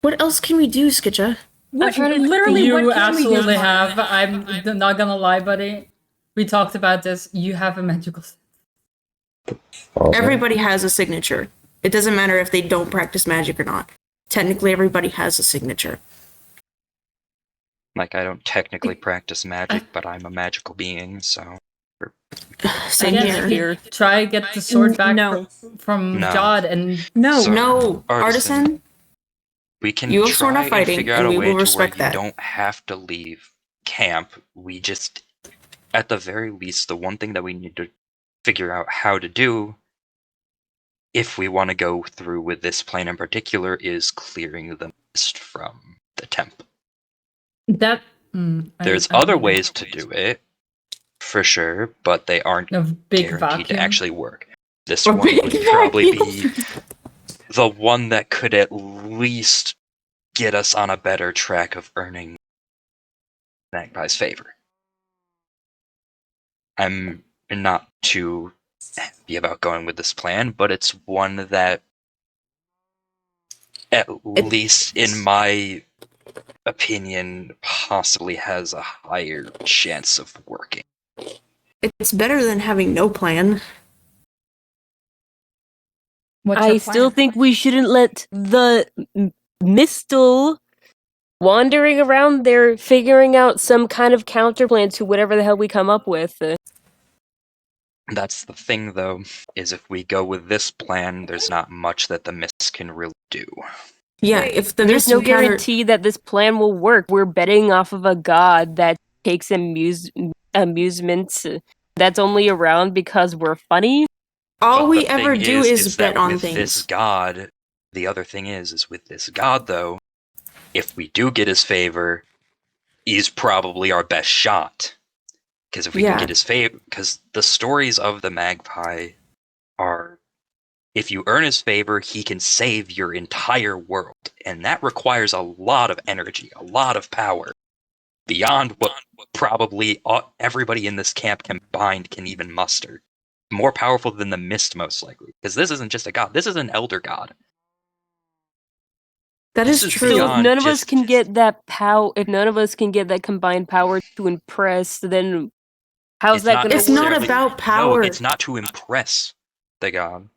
What else can we do, Skitcha? Literally, you what can absolutely we do? have. I'm not gonna lie, buddy. We talked about this. You have a magical sense. Everybody has a signature. It doesn't matter if they don't practice magic or not. Technically, everybody has a signature. Like, I don't technically practice magic, but I'm a magical being, so... Same here. Try get the sword back from No. God and... No, Artisan. We can You have sworn try off fighting, and figure out and a we way will to where respect you that. don't have to leave camp. We just, at the very least, the one thing that we need to figure out how to do, if we want to go through with this plan in particular, is clearing the mist from the temple. That... There's other ways to do it, for sure, but they aren't guaranteed vacuum. to actually work. This one would probably be the one that could at least get us on a better track of earning Magpie's favor. I'm not too happy about going with this plan, but it's one that, at least in my opinion, possibly has a higher chance of working. It's better than having no plan. I still think we shouldn't let the Mistle wandering around there figuring out some kind of counterplan to whatever the hell we come up with. That's the thing, though, is if we go with this plan, there's not much that the Mist can really do. Yeah, if the There's no guarantee that this plan will work. We're betting off of a god that takes amusements that's only around because we're funny. All But we the ever thing do is bet that on with things. this god, the other thing is with this god though, if we do get his favor, he's probably our best shot. Because if we can get his favor, because the stories of the magpie are, if you earn his favor, he can save your entire world, and that requires a lot of energy, a lot of power, beyond what probably everybody in this camp combined can even muster. More powerful than the mist, most likely, because this isn't just a god, this is an elder god. That This is is true. So if beyond none of us just- can get that power, if none of us can get that combined power to impress, then how's that going to work? It's not necessarily- about power. No, it's not to impress the god.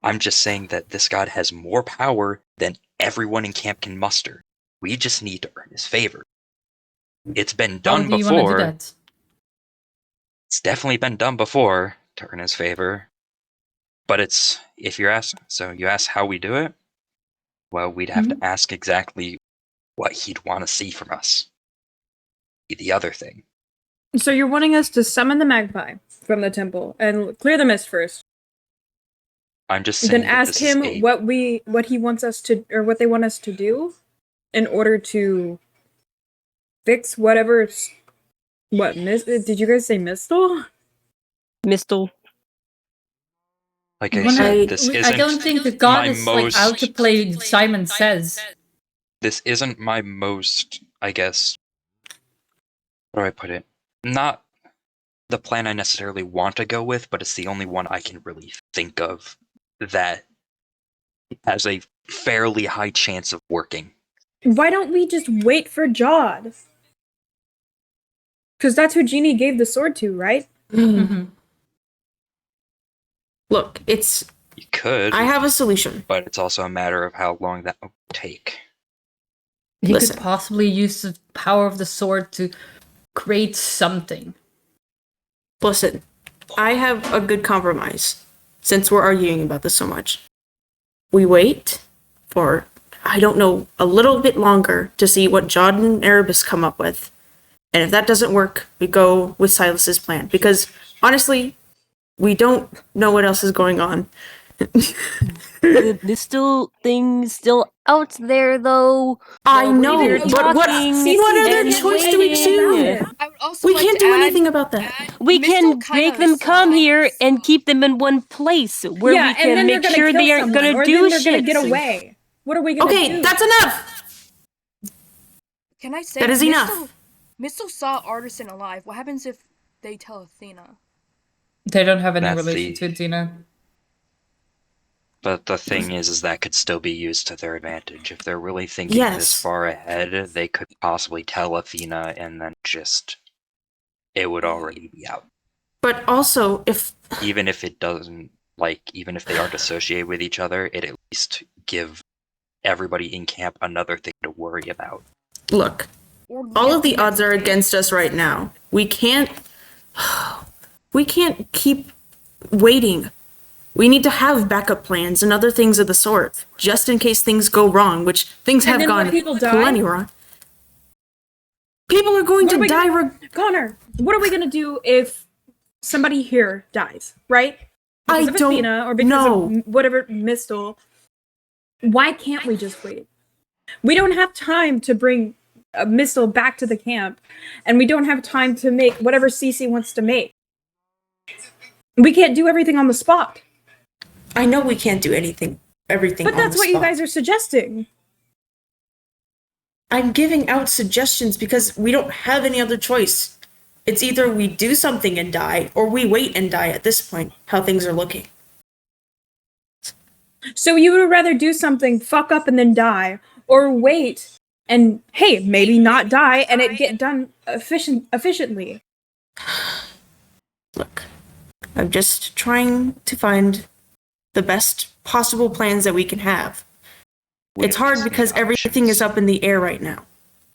I'm just saying that this god has more power than everyone in camp can muster. We just need to earn his favor. It's been How done do you want to do before. that? It's definitely been done before to earn his favor. But it's, if you're asking, so you ask how we do it? Well, we'd have to ask exactly what he'd want to see from us. The other thing. So you're wanting us to summon the magpie from the temple and clear the mist first. I'm just saying Then that ask this is him a- what he wants us to, or what they want us to do in order to fix whatever's did you guys say Mistle? Mistle. Like I Wanna- said, this I isn't don't think the god my is like out to play Simon Says. This isn't my most, I guess, how do I put it? Not the plan I necessarily want to go with, but it's the only one I can really think of that has a fairly high chance of working. Why don't we just wait for Jod? Because that's who Genie gave the sword to, right? Mm-hmm. Look, it's. You could, I have a solution. but it's also a matter of how long that would take. He Listen. could possibly use the power of the sword to create something. Listen, I have a good compromise. Since we're arguing about this so much, we wait for, I don't know, a little bit longer to see what Jod and Erebus come up with. And if that doesn't work, we go with Silas's plan. Because honestly, we don't know what else is going on. There's still things still out there, though. I know, They're but what talking other and choice do we waiting. choose? I would also We like can't to do add- anything about that. add We Mistle can make kinda them come saw- here and keep them in one place where yeah, we and can then they're make gonna sure kill they aren't someone, gonna or do then they're shit. gonna get away. What are we gonna do? Okay, that's enough! Can I say That is Mistle, enough. Mistle saw Artisan alive. What happens if they tell Athena? They don't have any That's relation the- to Athena. But the thing is that could still be used to their advantage. If they're really thinking Yes. this far ahead, they could possibly tell Athena and then just... It would already be out. But also, if Even if it doesn't, like, even if they aren't associated with each other, it at least give everybody in camp another thing to worry about. look, Or all of the odds are against us right now. We can't keep waiting. We need to have backup plans and other things of the sort, just in case things go wrong, which things And have then gone when people die? plenty wrong. People are going What are to we die. Connor, what are we gonna do if somebody here dies, right? Because of don't Athena or because know. of whatever Mistle. Why can't we just wait? We don't have time to bring Mistle back to the camp, and we don't have time to make whatever Cece wants to make. We can't do everything on the spot. I know we can't do everything. But on that's the what you spot. guys are suggesting. I'm giving out suggestions because we don't have any other choice. It's either we do something and die, or we wait and die at this point, how things are looking. So you would rather do something, fuck up, and then die, or wait and, hey, maybe not die and it get done efficiently. Look, I'm just trying to find the best possible plans that we can have. It's hard because everything is up in the air right now,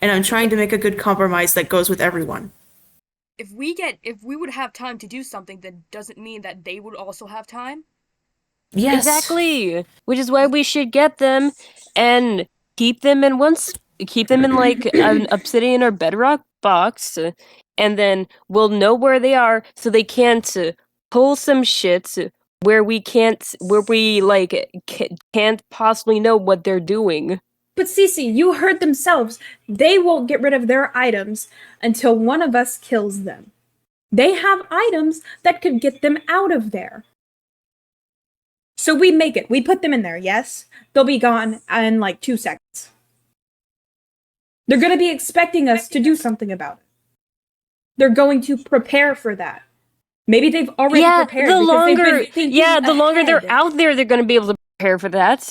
and I'm trying to make a good compromise that goes with everyone. If we would have time to do something, then doesn't mean that they would also have time. Yes. Exactly. Which is why we should get them and keep them in like an obsidian or bedrock box, and then we'll know where they are, so they can't pull some shit where we can't possibly know what they're doing. But Cece, you heard themselves. They won't get rid of their items until one of us kills them. They have items that could get them out of there. So we make it. We put them in there, yes? They'll be gone in like 2 seconds. They're going to be expecting us to do something about it. They're going to prepare for that. Maybe they've already prepared the because longer, they've been thinking the longer they're ahead. out there, they're going to be able to prepare for that.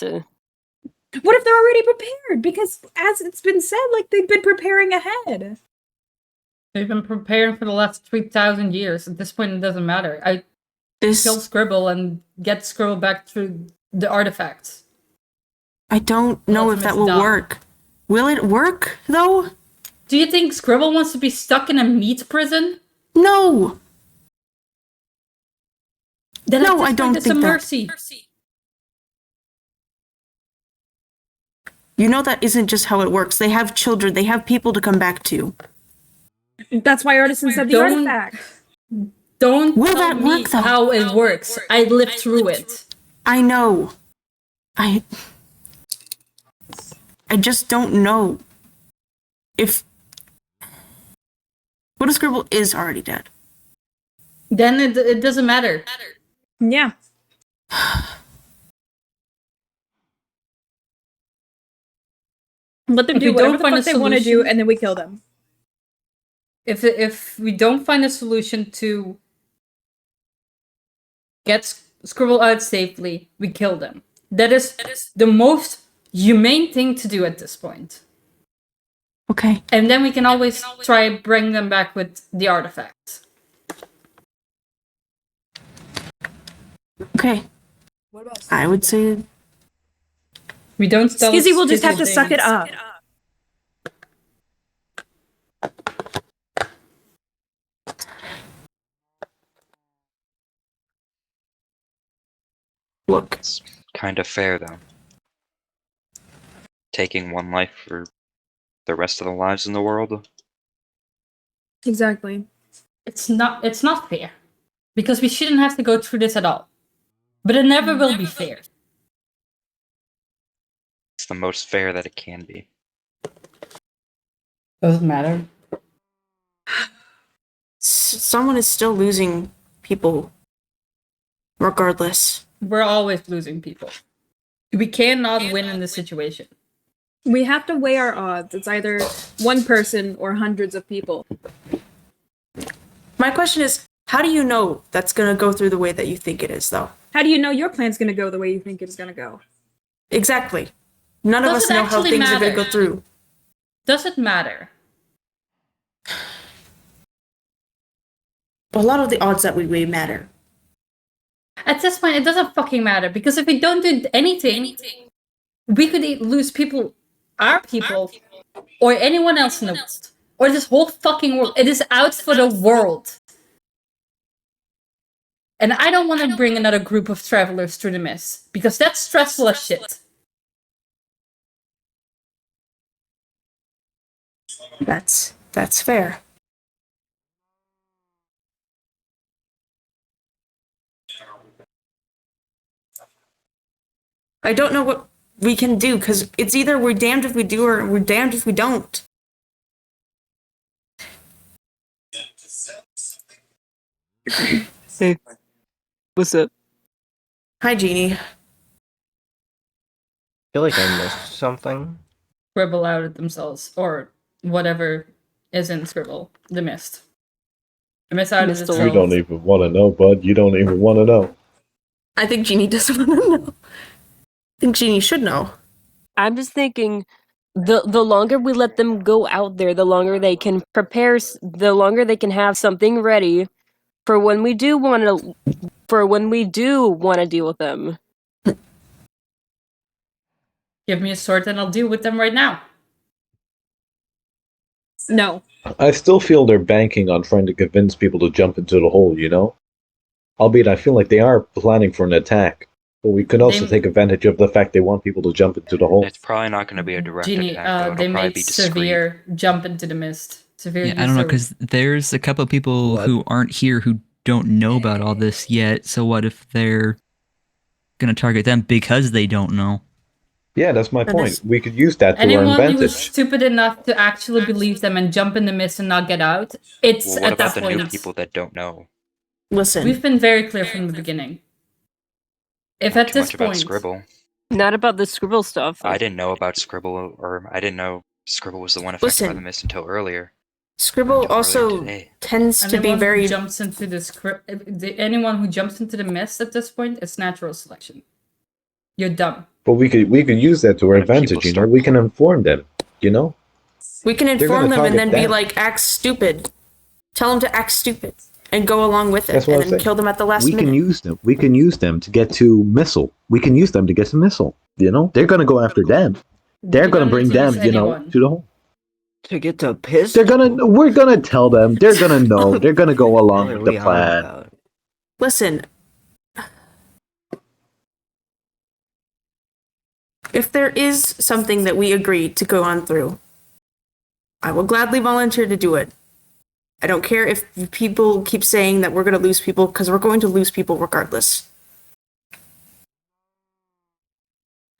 What if they're already prepared? Because as it's been said, like they've been preparing ahead. They've been preparing for the last 3,000 years. At this point, it doesn't matter. I kill Scribble and get Scribble back through the artifacts. I don't know if that will work. Will it work, though? Do you think Scribble wants to be stuck in a meat prison? No! Then No, I don't it's think a that. mercy. You know that isn't just how it works. They have children. They have people to come back to. That's why Artisan said the artifact. Don't Will tell that me work, though? how it works. I lived through it. I know. I just don't know if... What if Scribble is already dead? Then it doesn't matter. Yeah. Let them If do we whatever don't the find fuck a they want to do, solution- and then we kill them. If we don't find a solution to get Scribble out safely, we kill them. That is the most humane thing to do at this point. Okay. And then we can always try bring them back with the artifacts. Okay. What about I would say... We don't tell Skizzy will just have to Skizzy suck it things. up. Look. It's kind of fair, though. Taking one life for the rest of the lives in the world. Exactly. It's not fair. Because we shouldn't have to go through this at all. But it never will be fair. It's the most fair that it can be. Doesn't matter. Someone is still losing people. Regardless. We're always losing people. We cannot win in this situation. We have to weigh our odds. It's either one person or hundreds of people. My question is, how do you know that's going to go through the way that you think it is, though? How do you know your plan's going to go the way you think it's going to go? Exactly. None of Does us it know how actually things are going matter? to go through. Does it matter? A lot of the odds that we weigh matter. At this point, it doesn't fucking matter. Because if we don't do anything, we could lose people, our people, or anyone else in the world. Or this whole fucking world. It is out for the world. And I don't want to bring another group of travelers through the mist. Because that's stressful as shit. That's fair. I don't know what we can do, because it's either we're damned if we do or we're damned if we don't. Hey, what's up? Hi, Jeannie. I feel like I missed something. Scribble out at themselves. Or whatever is in Scribble. The mist. The mist out of Mist itself. You don't even want to know, bud. You don't even want to know. I think Jeannie doesn't want to know. I think Jeannie should know. I'm just thinking, the longer we let them go out there, the longer they can prepare, the longer they can have something ready for when we do want to deal with them. Give me a sword and I'll deal with them right now. No. I still feel they're banking on trying to convince people to jump into the hole, you know? Albeit I feel like they are planning for an attack. But we can also take advantage of the fact they want people to jump into the hole. It's probably not going to be a direct Genie, attack, though. they It'll probably made be discreet. severe jump into the mist. Severe Yeah, I don't know, user- because there's a couple of people What? who aren't here who don't know about all this yet. So what if they're gonna target them because they don't know? Yeah, that's my That point. is- We could use that to our Anyone who is advantage. stupid enough to actually believe them and jump in the mist and not get out, it's Well, what at that about the point. new It's, people that don't know? Listen, we've been very clear from the beginning. If Not at too this much about point, Scribble. Not about the Scribble stuff. I didn't know about Scribble, or I didn't know Scribble was the one affected by Listen. the mist until earlier. Scribble Until earlier also today. tends to be anyone very. who jumps into the script, anyone who jumps into the mist at this point, it's natural selection. You're dumb. But we could use that to our When people advantage, you know? start- We can inform them, you know? We can They're inform gonna them and then target be them. like, act stupid. Tell them to act stupid and go along with it, That's what and I'm then saying. kill them at the last We minute. can use them. We can use them to get to Missile. We can use them to get to Missile, you know? They're going to go after them. They're You going to don't bring need to them, use you know, anyone. to the hole. To get to piss. We're going to tell them. They're going to know. They're going to go along What are with the we on plan. about? Listen. If there is something that we agree to go on through, I will gladly volunteer to do it. I don't care if people keep saying that we're going to lose people, because we're going to lose people regardless.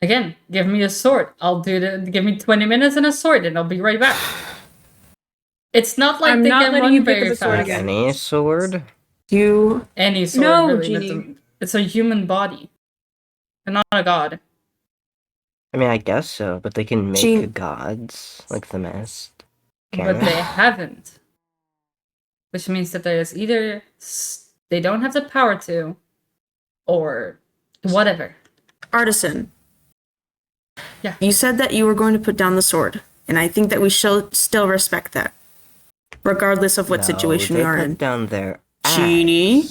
Again, give me a sword. I'll do the. Give me 20 minutes and a sword, and I'll be right back. It's not like I'm they not can letting run you pick very up a sword fast. Like again. any sword? You Any sword, No, really. Genie. It's a human body. You're not a god. I mean, I guess so, but they can make Gene- gods like the mist. But they haven't. Which means that there is either they don't have the power to, or whatever. Artisan. Yeah. You said that you were going to put down the sword, and I think that we should still respect that, regardless of what situation we are in. Down there. Genie?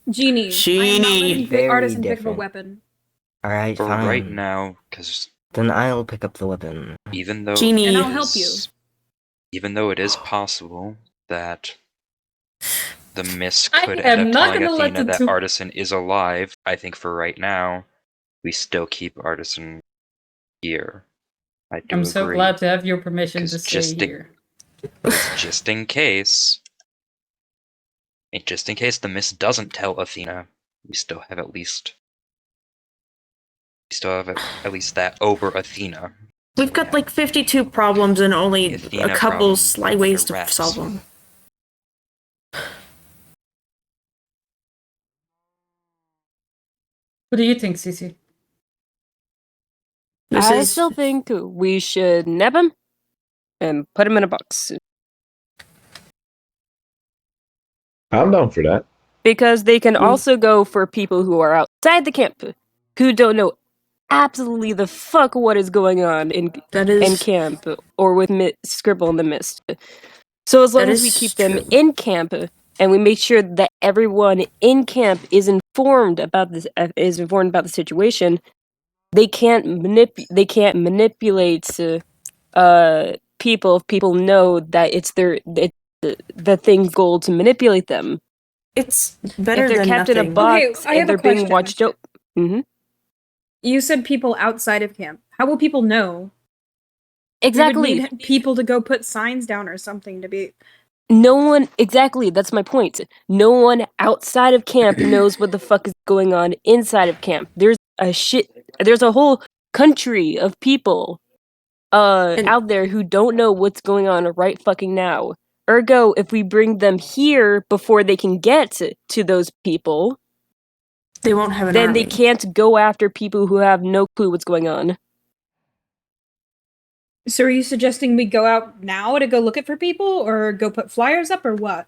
Genie. I am not Genie. letting Very artisan pick up a different. weapon. All right, For fine. right now, because Then I'll pick up the weapon. even though Genie. And it I'll help you. even though it is possible that the mist I could am end up not telling gonna let Athena the that two- Artisan is alive, I think for right now, we still keep Artisan here. I do I'm so agree. glad to have your permission to 'Cause stay just to- here. Just in case. And just in case the mist doesn't tell Athena, we still have at least that over Athena. We've got like 52 problems and only Athena a couple problem sly ways under to wraps. solve them. What do you think, Cece? This I is still think we should nab him and put him in a box. I'm down for that. Because they can also go for people who are outside the camp, who don't know absolutely the fuck what is going on in camp or with Scribble in the Mist. So as long That as we is keep them true. in camp and we make sure that everyone in camp is informed about this, the situation, they can't manipulate people if people know that it's the thing's goal to manipulate them. It's better if they're than kept nothing. in a box Okay, I have and a they're being question. watched out. You said people outside of camp. How will people know? Exactly. We would need people to go put signs down or something to be. No one, exactly, that's my point. No one outside of camp knows what the fuck is going on inside of camp. There's a whole country of people out there who don't know what's going on right fucking now. Ergo, if we bring them here before they can get to those people, they won't have an then army. they can't go after people who have no clue what's going on. So are you suggesting we go out now to go look it for people or go put flyers up or what?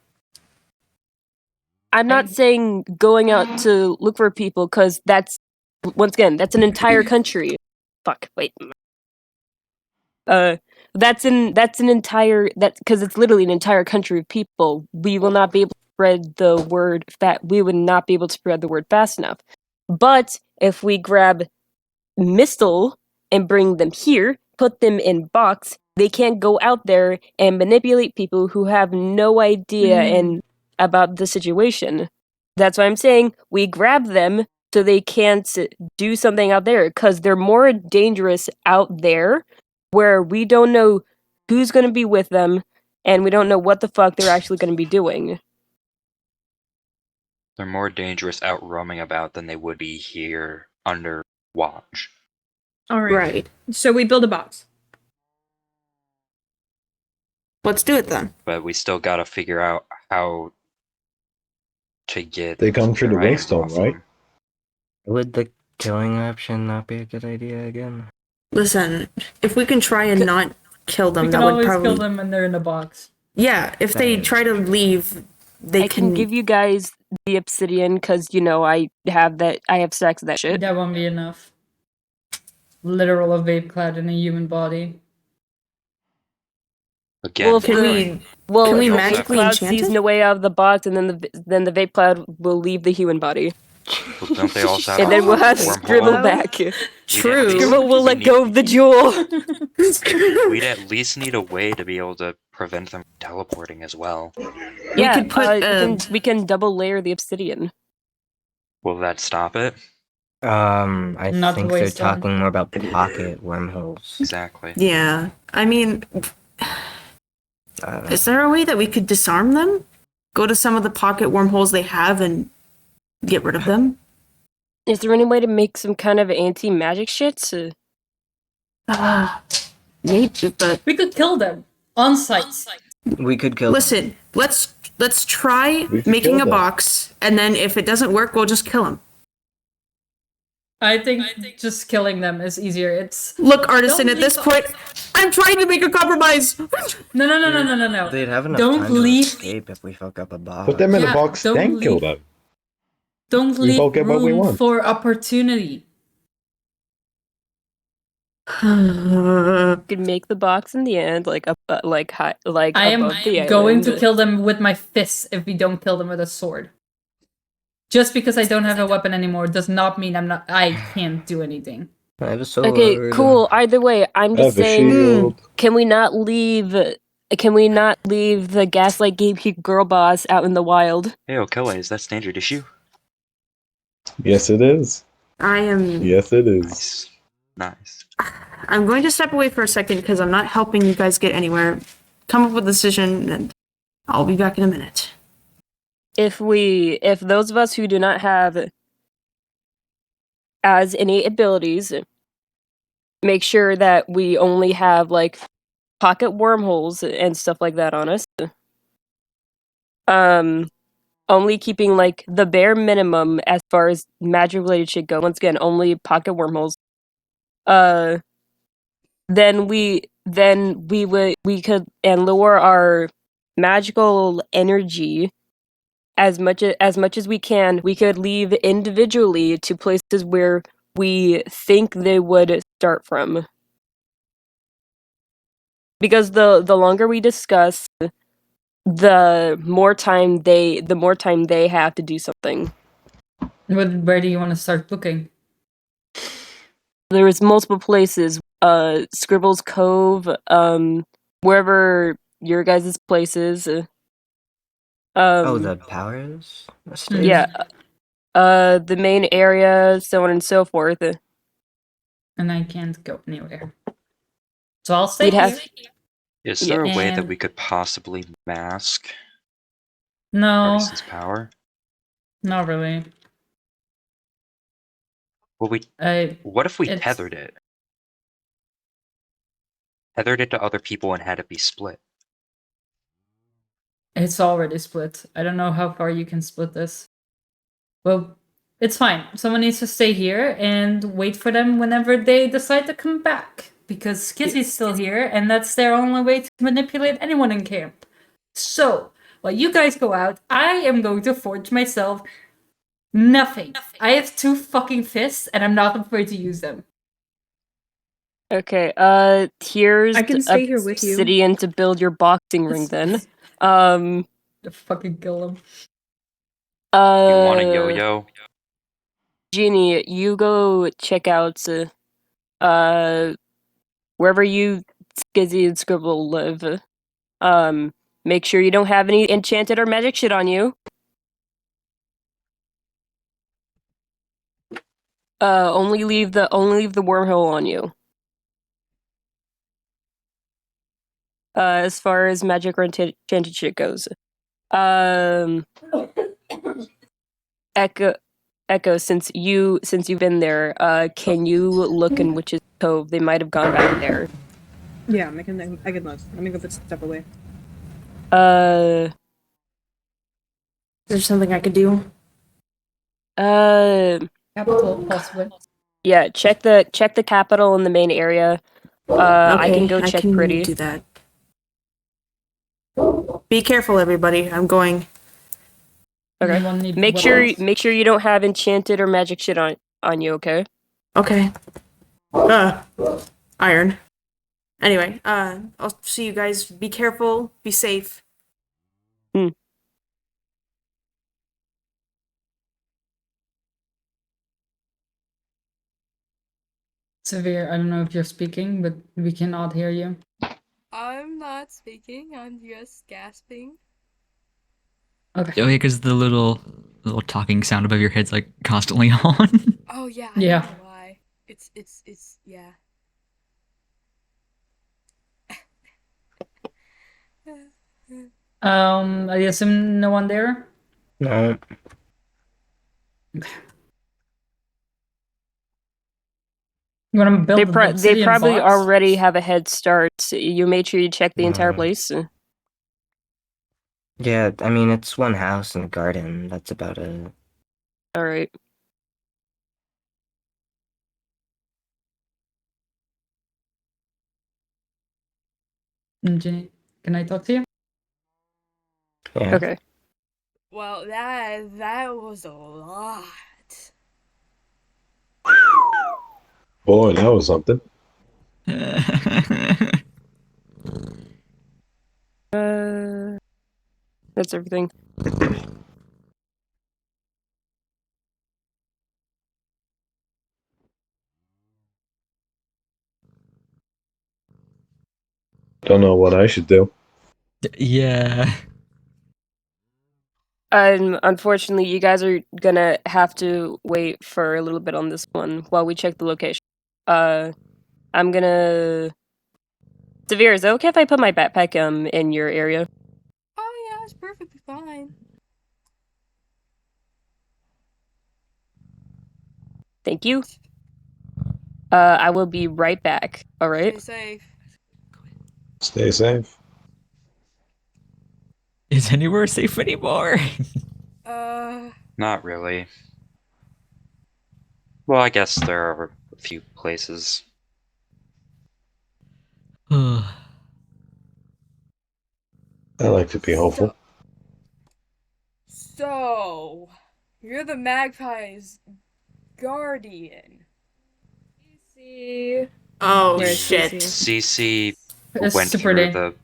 I'm not saying going out to look for people because that's, once again, that's an entire country. Fuck, wait. That's an entire, because it's literally an entire country of people. We will not be able to spread the word we would not be able to spread the word fast enough. But if we grab Mistle and bring them here, put them in box, they can't go out there and manipulate people who have no idea about the situation. That's why I'm saying we grab them so they can't do something out there, because they're more dangerous out there where we don't know who's going to be with them, and we don't know what the fuck they're actually going to be doing. They're more dangerous out roaming about than they would be here under watch. All right. Right. So we build a box. Let's do it then. But we still gotta figure out how to get They come through the their items waystone, off right? them. Would the killing option not be a good idea again? Listen, if we can try and not kill them, We that can would always probably. kill them when they're in a box. Yeah, if they That- try to leave, they I can give you guys the obsidian because I have stacks of that shit. That won't be enough. Literal a vape cloud in a human body. Again, Well, Can we? Well, Can we the vape magically cloud enchant sees it? no way out of the box, and then the vape cloud will leave the human body, well, don't they also have and then we'll have wormhole? Scribble back. True. Scribble will We let need- go of the jewel. We'd at least need a way to be able to prevent them from teleporting as well. Yeah, could put, we can double layer the obsidian. Will that stop it? I Not to think they're waste time. talking more about pocket wormholes. Exactly. Yeah, I mean, Uh, is there a way that we could disarm them? Go to some of the pocket wormholes they have and get rid of them? Is there any way to make some kind of anti-magic shit? Yeet, but We could kill them on site. we could kill them. listen, let's try We could making kill a them. box, and then if it doesn't work, we'll just kill them. I think just killing them is easier. It's Look, artisan, Don't at this leave- point, I'm trying to make a compromise. no. They'd have enough Don't time to leave- escape if we fuck up a box. Put them in a Yeah, box, don't then kill leave- them. Don't We leave both get what we room want. for opportunity. Could make the box in the end, like up, high, like I am above the going island. to kill them with my fists if we don't kill them with a sword. Just because I don't have a weapon anymore does not mean I can't do anything. I have a sword. Okay, cool. Either way, I'm I just have a saying, shield. can we not leave the gaslight gatekeep girl boss out in the wild? Hey, Okelleh, is that standard issue? Yes, it is. I am. Yes, it is. Nice. I'm going to step away for a second because I'm not helping you guys get anywhere. Come up with a decision, and I'll be back in a minute. If those of us who do not have as innate abilities make sure that we only have like pocket wormholes and stuff like that on us, only keeping like the bare minimum as far as magic related shit go, once again only pocket wormholes, then we could and lower our magical energy as much as we can. We could leave individually to places where we think they would start from, because the longer we discuss, the more time they have to do something. Where do you want to start looking? There's multiple places, Scribble's Cove, wherever your guys' place is. The powers? Mistake? Yeah, the main area, so on and so forth. And I can't go anywhere. So I'll stay We'd here. have Is there a way that And- we could possibly mask No, Artisan's power? not really. Well, what if we it's- tethered it? Tethered it to other people and had it be split. It's already split. I don't know how far you can split this. Well, it's fine. Someone needs to stay here and wait for them whenever they decide to come back. Because Skizzy's still here, and that's their only way to manipulate anyone in camp. So, while you guys go out, I am going to forge myself nothing. I have 2 fucking fists, and I'm not afraid to use them. Okay, here's I can stay here with you. obsidian to build your boxing ring then. To fucking kill them. You want a yo-yo? Jeannie, you go check out wherever you Skizzy and Scribble live. Make sure you don't have any enchanted or magic shit on you. Only leave the wormhole on you. as far as magic or enchanted shit goes. Echo, since you've been there, can you look in Witch's Cove? They might have gone back there. Yeah, I can look. Let me go put stuff away. Is there something I could do? Capital, possibly. Yeah, check the capital in the main area. I can go check Pretty. Do that. Be careful, everybody. I'm going. Okay. Make sure you don't have enchanted or magic shit on you, okay? Okay. Iron. Anyway, I'll see you guys. Be careful. Be safe. Severe, I don't know if you're speaking, but we cannot hear you. I'm not speaking. I'm just gasping. Okay. Oh yeah, because the little talking sound above your head's like constantly on. Oh yeah. Yeah. I don't know why. It's yeah. I assume no one there? No. You want to build They the obsidian probably box? already have a head start. You made sure you check the entire Mm. place. Yeah, I mean, it's one house and a garden. That's about it. All right. Jenny, can I talk to you? Yeah. Okay. Well, that was a lot. Boy, that was something. That's everything. Don't know what I should do. Yeah. Unfortunately, you guys are gonna have to wait for a little bit on this one while we check the location. I'm gonna. Severe, is it okay if I put my backpack in your area? Oh yeah, it's perfectly fine. Thank you. I will be right back. All right. Stay safe. Stay safe. Is anywhere safe anymore? Not really. Well, I guess there are a few places. I like to be hopeful. So, you're the magpie's guardian. See. Oh Where's shit. CC It's went super through day. the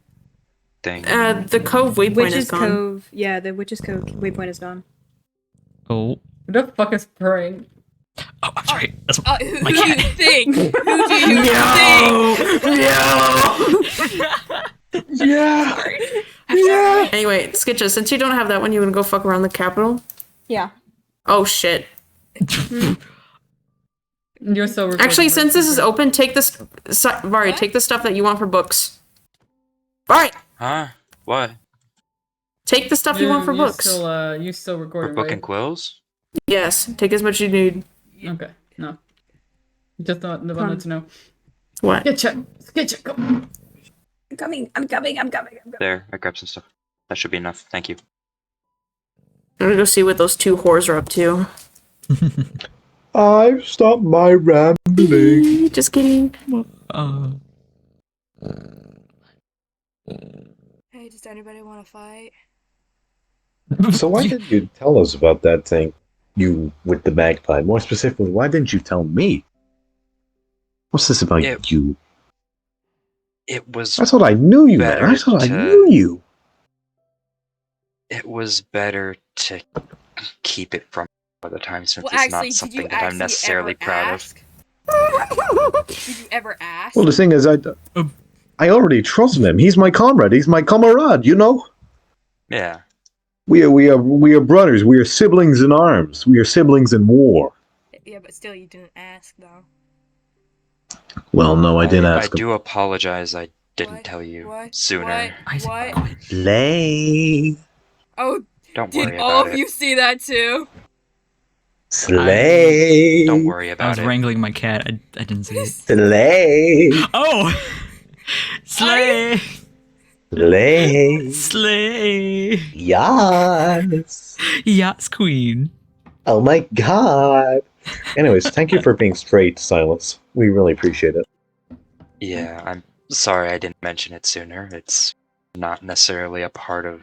thing. The cove waypoint Witch's is gone. Cove. Yeah, the Witch's Cove waypoint is gone. Oh. Who the fuck is purring? Oh, I'm sorry. That's Who my do you cat. think? Who do you think? Yeah. Yeah. Anyway, Skitcha, since you don't have that one, you wanna go fuck around the capital? Yeah. Oh shit. You're so recording, Actually, right? since this is open, take this. Vari, take the stuff that you want for books. Vari, Huh? What? take the stuff you want for books. You still For recording, book right? and quills? Yes, take as much as you need. Okay, no. Just wanted to know. What? Skitcha, come. I'm coming. There, I grabbed some stuff. That should be enough. Thank you. I'm gonna go see what those two whores are up to. I've stopped my rambling. Just kidding. Hey, does anybody want to fight? So why didn't you tell us about that thing? You with the magpie. More specifically, why didn't you tell me? What's this about you? It was. I thought I knew you, man. I thought I knew you. It was better to keep it from other times since Well, it's actually, not something did you that I'm actually necessarily ever proud ask? Did you ever ask? Well, the thing is, I already trust him. He's my comrade. He's my comrade. You know. Yeah. We are brothers. We are siblings in arms. We are siblings in war. Yeah, but still, you didn't ask, though. Well, no, I didn't ask I him. do apologize. I didn't tell you What? sooner. What? Slay. Oh, Don't did worry all about of it. you see that too? Slay. Don't worry I about was it. wrangling my cat. I didn't see it. Slay. Oh! Slay! Slay. Slay! Yes. Yachts queen. Oh my god. Anyways, thank you for being straight, Silence. We really appreciate it. Yeah, I'm sorry I didn't mention it sooner. It's not necessarily a part of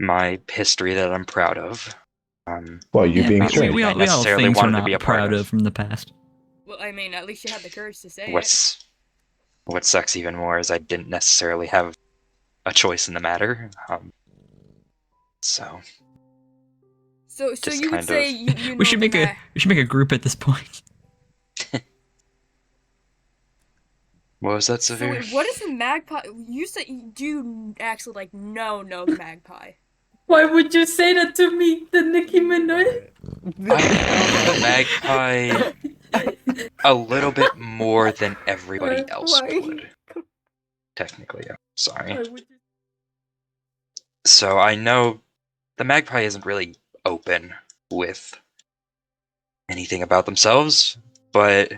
my history that I'm proud of. Well, you being not straight. something I We all have necessarily things we're wanted to be not a part proud of from the past. Well, I mean, at least you had the courage to say it. What sucks even more is I didn't necessarily have a choice in the matter. So So just you would kind say of- you know We should the make a group at this point. What was that, So Severe? wait, what is the magpie? You said do you actually like know the magpie? Why would you say that to me, the Nicki Minaj? I know the magpie a little bit more than everybody else Why? would. Technically, I'm sorry. Why would you? So I know the magpie isn't really open with anything about themselves, but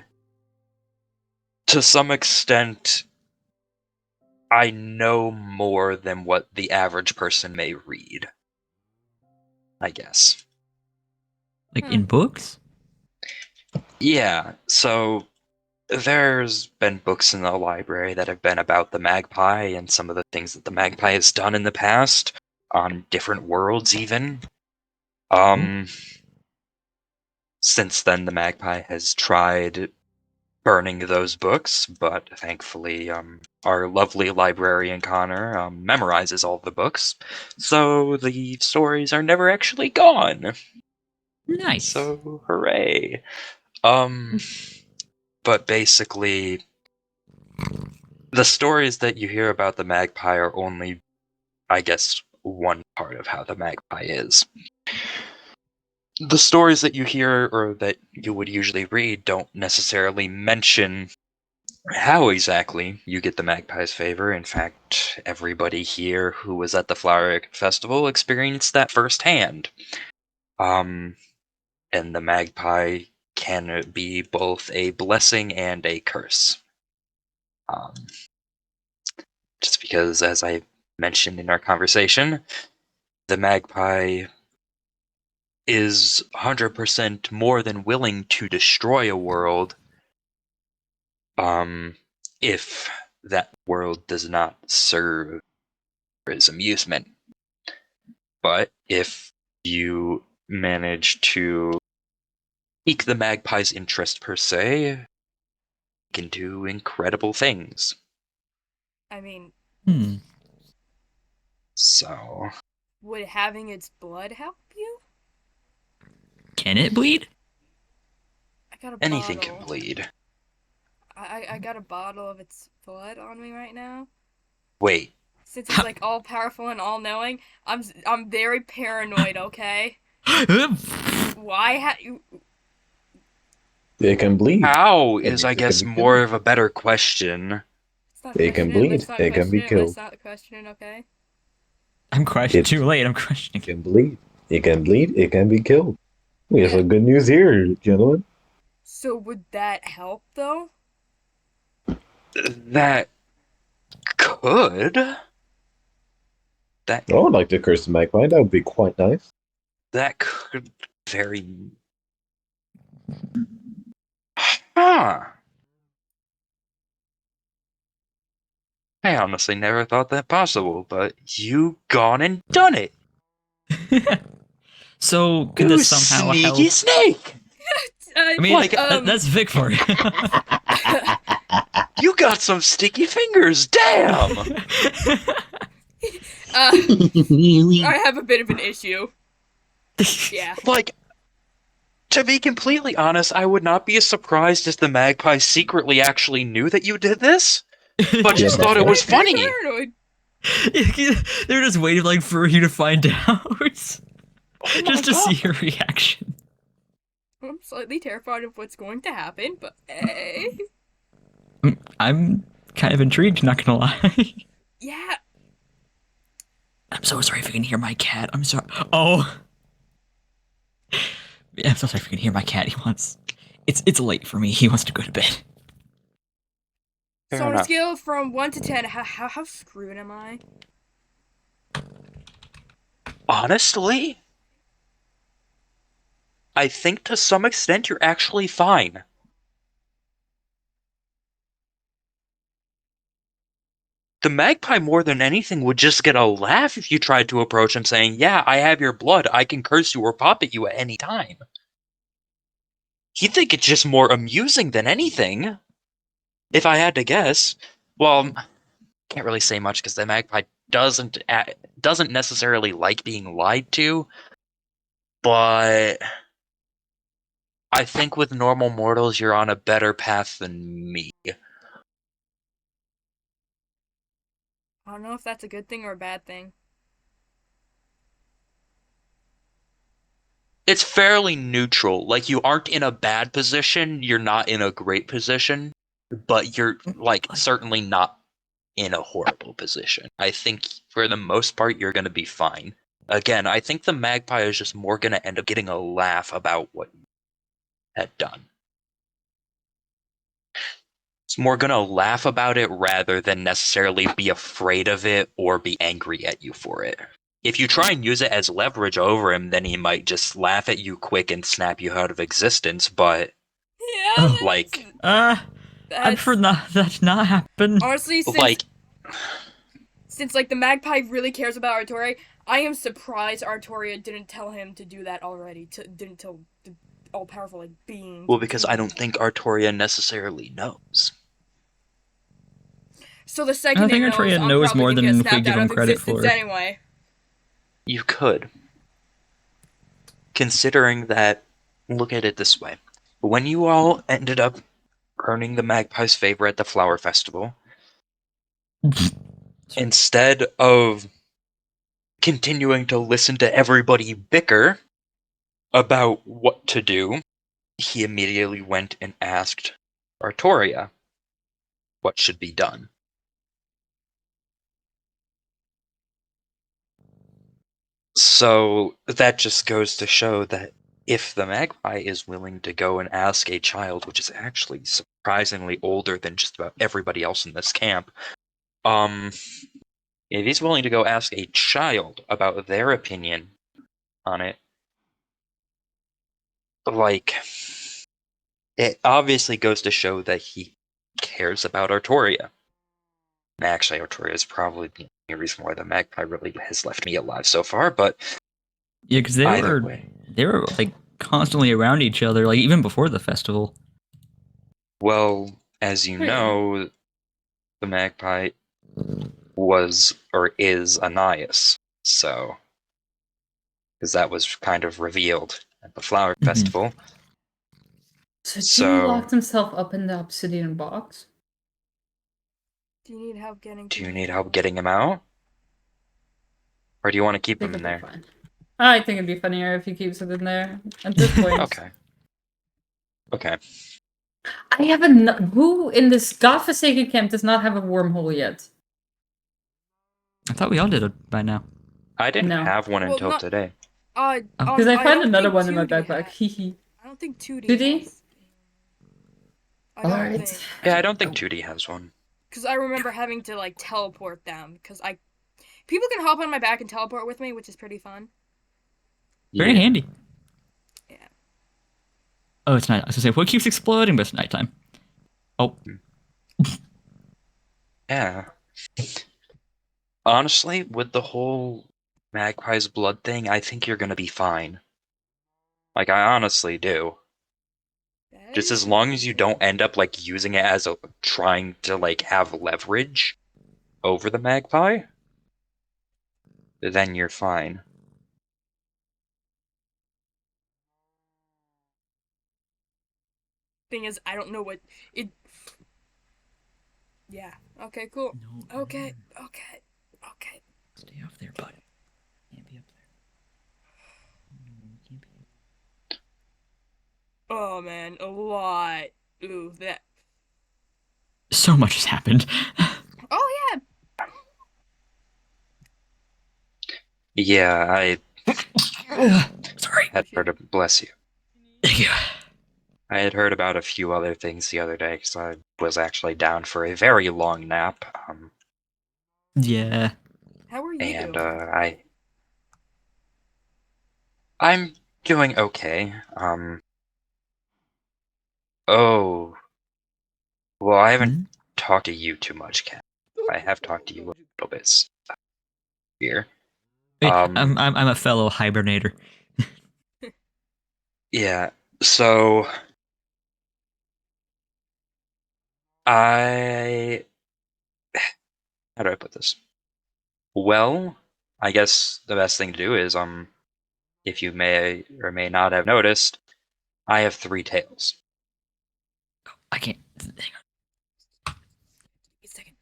to some extent, I know more than what the average person may read. I guess. Like in books? Yeah, so there's been books in the library that have been about the magpie and some of the things that the magpie has done in the past on different worlds even. Since then the magpie has tried burning those books, but thankfully our lovely librarian Connor memorizes all the books, so the stories are never actually gone. Nice. So hooray. But basically, the stories that you hear about the magpie are only, I guess, one part of how the magpie is. The stories that you hear or that you would usually read don't necessarily mention how exactly you get the magpie's favor. In fact, everybody here who was at the Flower Festival experienced that firsthand. And the magpie can be both a blessing and a curse. Just because, as I mentioned in our conversation, the magpie is 100% more than willing to destroy a world if that world does not serve for his amusement. But if you manage to pique the magpie's interest per se, it can do incredible things. I mean, So would having its blood help you? Can it bleed? I got a anything bottle. can bleed. I got a bottle of its blood on me right now. Wait, Since it's like all powerful and all knowing, I'm very paranoid. Okay. Why you? It can bleed. how That is, means I it can guess, be more killed. of a better question. It can bleed. It can be killed. Let's not question it. Okay. I'm questioning. It's- Too late. I'm questioning. It can bleed. It can bleed. It can be killed. We have Yeah. some good news here, gentlemen. So would that help though? That could. That I would like to curse the magpie. That would be quite nice. that could very. Huh. I honestly never thought that possible, but you gone and done it. So could You this somehow sneaky help? snake. I mean, Like, that's Vic for you. You got some sticky fingers. Damn. I have a bit of an issue. Yeah. Like, to be completely honest, I would not be surprised if the magpie secretly actually knew that you did this, but just Yeah, thought it was Very funny. paranoid. They're just waiting like for you to find out, Oh my just to God. see your reaction. I'm slightly terrified of what's going to happen, but hey. I'm kind of intrigued, not gonna lie. Yeah. I'm so sorry if you can hear my cat. I'm sorry. Oh. Yeah, I'm so sorry if you can hear my cat. He wants. It's late for me. He wants to go to bed. Fair So on a enough. scale from 1 to 10, how screwed am I? Honestly, I think to some extent you're actually fine. The magpie, more than anything, would just get a laugh if you tried to approach him saying, yeah, I have your blood, I can curse you or pop at you at any time. He'd think it's just more amusing than anything. If I had to guess. Well, can't really say much because the magpie doesn't necessarily like being lied to, but I think with normal mortals you're on a better path than me. I don't know if that's a good thing or a bad thing. It's fairly neutral. Like, you aren't in a bad position, you're not in a great position, but you're, like, certainly not in a horrible position. I think, for the most part, you're gonna be fine. Again, I think the magpie is just more gonna end up getting a laugh about what you had done. It's more gonna laugh about it rather than necessarily be afraid of it or be angry at you for it. If you try and use it as leverage over him, then he might just laugh at you quick and snap you out of existence, but Yeah, Oh. like I prefer that not happen. Honestly, since like the magpie really cares about Artoria, I am surprised Artoria didn't tell him to do that already. Didn't tell the all-powerful like being. Well, because I don't think Artoria necessarily knows. So the I second don't think it knows, Artoria I'm knows probably more gonna than get if we snapped give out him of credit existence for. anyway. You could. Considering that, look at it this way. When you all ended up earning the magpie's favor at the flower festival, instead of continuing to listen to everybody bicker about what to do, he immediately went and asked Artoria what should be done. So that just goes to show that if the magpie is willing to go and ask a child, which is actually surprisingly older than just about everybody else in this camp, if he's willing to go ask a child about their opinion on it, like, it obviously goes to show that he cares about Artoria. Actually, Artoria is probably the only reason why the magpie really has left me alive so far, but Yeah, because either way. they were like constantly around each other, like even before the festival. Well, as you know, the magpie was or is Anais, so because that was kind of revealed at the flower festival. So he locked himself up in the obsidian box? Do you need help getting? Do you need help getting him out, or do you want to keep him in there? I think it'd be funnier if he keeps it in there at this point. Okay. Okay. I have who in this godforsaken camp does not have a wormhole yet? I thought we all did it by now. I didn't have one until today. Because I found another one in my backpack. Hee. I don't think 2D. 2D? Alright. Yeah, I don't think 2D has one. Because I remember having to like teleport them. Because people can hop on my back and teleport with me, which is pretty fun. Very handy. Yeah. Oh, it's night. I was gonna say, what keeps exploding? But it's nighttime. Oh. Yeah. Honestly, with the whole magpie's blood thing, I think you're gonna be fine. Like, I honestly do. Just as long as you don't end up, like, using it as trying to, like, have leverage over the magpie, then you're fine. Thing is, I don't know what it. Yeah. Okay. Cool. Okay. Stay off there, bud. Can't be up there. Oh man, a lot. Ooh, that. So So much has happened. Oh yeah. Yeah, I Sorry. had heard of, bless you. Thank you. I had heard about a few other things the other day because I was actually down for a very long nap. Yeah. How are you And doing? I'm doing okay. Oh, well, I haven't talked to you too much, Kat. I have talked to you a little bit here. Wait, I'm a fellow hibernator. Yeah. So how do I put this? Well, I guess the best thing to do is if you may or may not have noticed, I have 3 tails. I can't. Hang on. A second.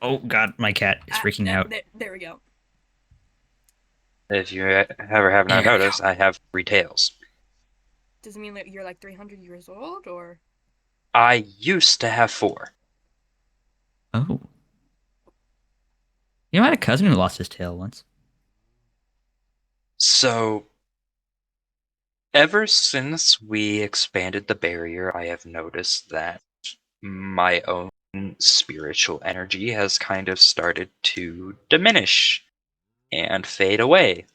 Oh God, my cat is freaking out. There we go. If you ever have not noticed, I have 3 tails. Does it mean that you're like 300 years old, or? I used to have 4. Oh. You know, I had a cousin who lost his tail once. So, ever since we expanded the barrier, I have noticed that my own spiritual energy has kind of started to diminish and fade away.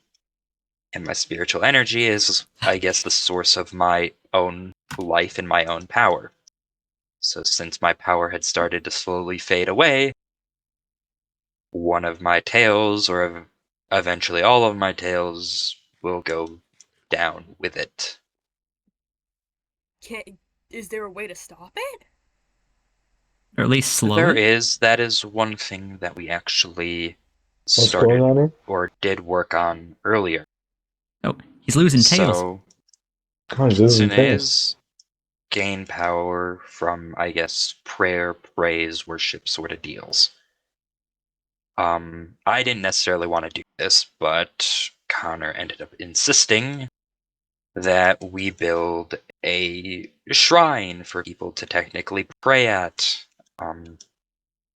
And my spiritual energy is, I guess, the source of my own life and my own power. So since my power had started to slowly fade away, one of my tails, or eventually all of my tails, will go down with it. Is there a way to stop it? Or at least slowly? There is. That is one thing that we actually What's going on here? or did work on earlier. Oh, he's losing tails. So, Oh, he's losing tails. Kitsune's gain power from, I guess, prayer, praise, worship sort of deals. I didn't necessarily want to do this, but Connor ended up insisting that we build a shrine for people to technically pray at. And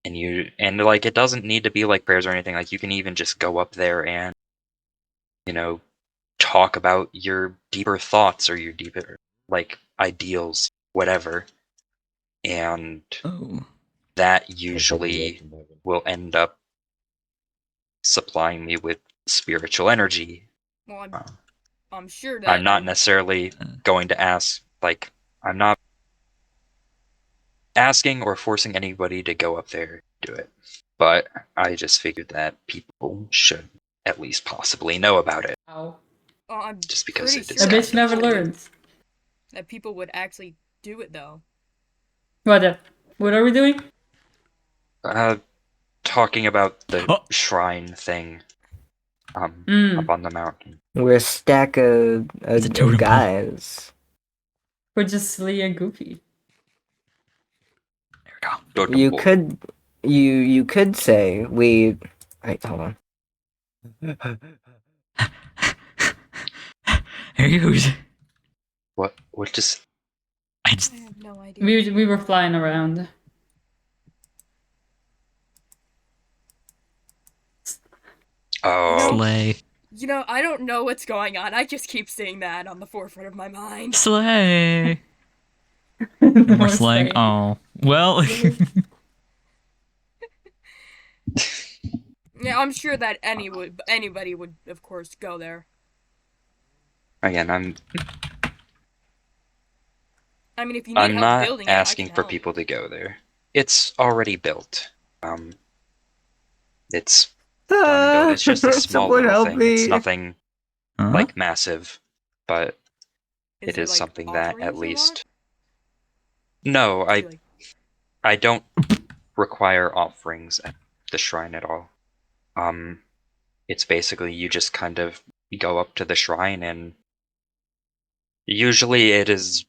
like, it doesn't need to be like prayers or anything. Like, you can even just go up there and, talk about your deeper thoughts or your deeper, like, ideals, whatever. And that usually will end up supplying me with spiritual energy. Well, I'm sure that I'm not necessarily going to ask, like, I'm not asking or forcing anybody to go up there and do it. But I just figured that people should at least possibly know about it. Ow. Well, I'm just because it is. A bitch never learns. That people would actually do it, though. What are we doing? Talking about the shrine thing. Up on the mountain. We're a stack of guys. We're just silly and goofy. There we go. You could say we. Wait, hold on. There he goes. What just? I have no idea. We were flying around. Oh. Slay. I don't know what's going on. I just keep seeing that on the forefront of my mind. Slay. No more slaying. Oh. Well. Yeah, I'm sure that anybody would, of course, go there. Again, I mean, if you need I'm help not building asking it, I can for help. people to go there. It's already built. It's done and built. It's just a small little thing. It's nothing like massive, but it is something that at least. No, I don't require offerings at the shrine at all. It's basically you just kind of go up to the shrine, and usually it is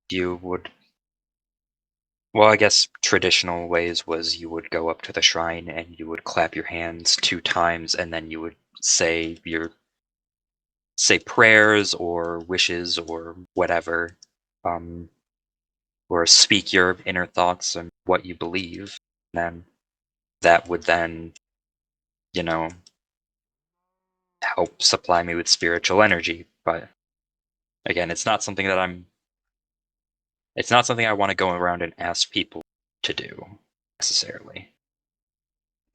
you would. Well, I guess traditional ways was you would go up to the shrine and you would clap your hands 2 times, and then you would say your say prayers or wishes or whatever, or speak your inner thoughts and what you believe, then that would then, you know, help supply me with spiritual energy. But again, it's not something I want to go around and ask people to do necessarily.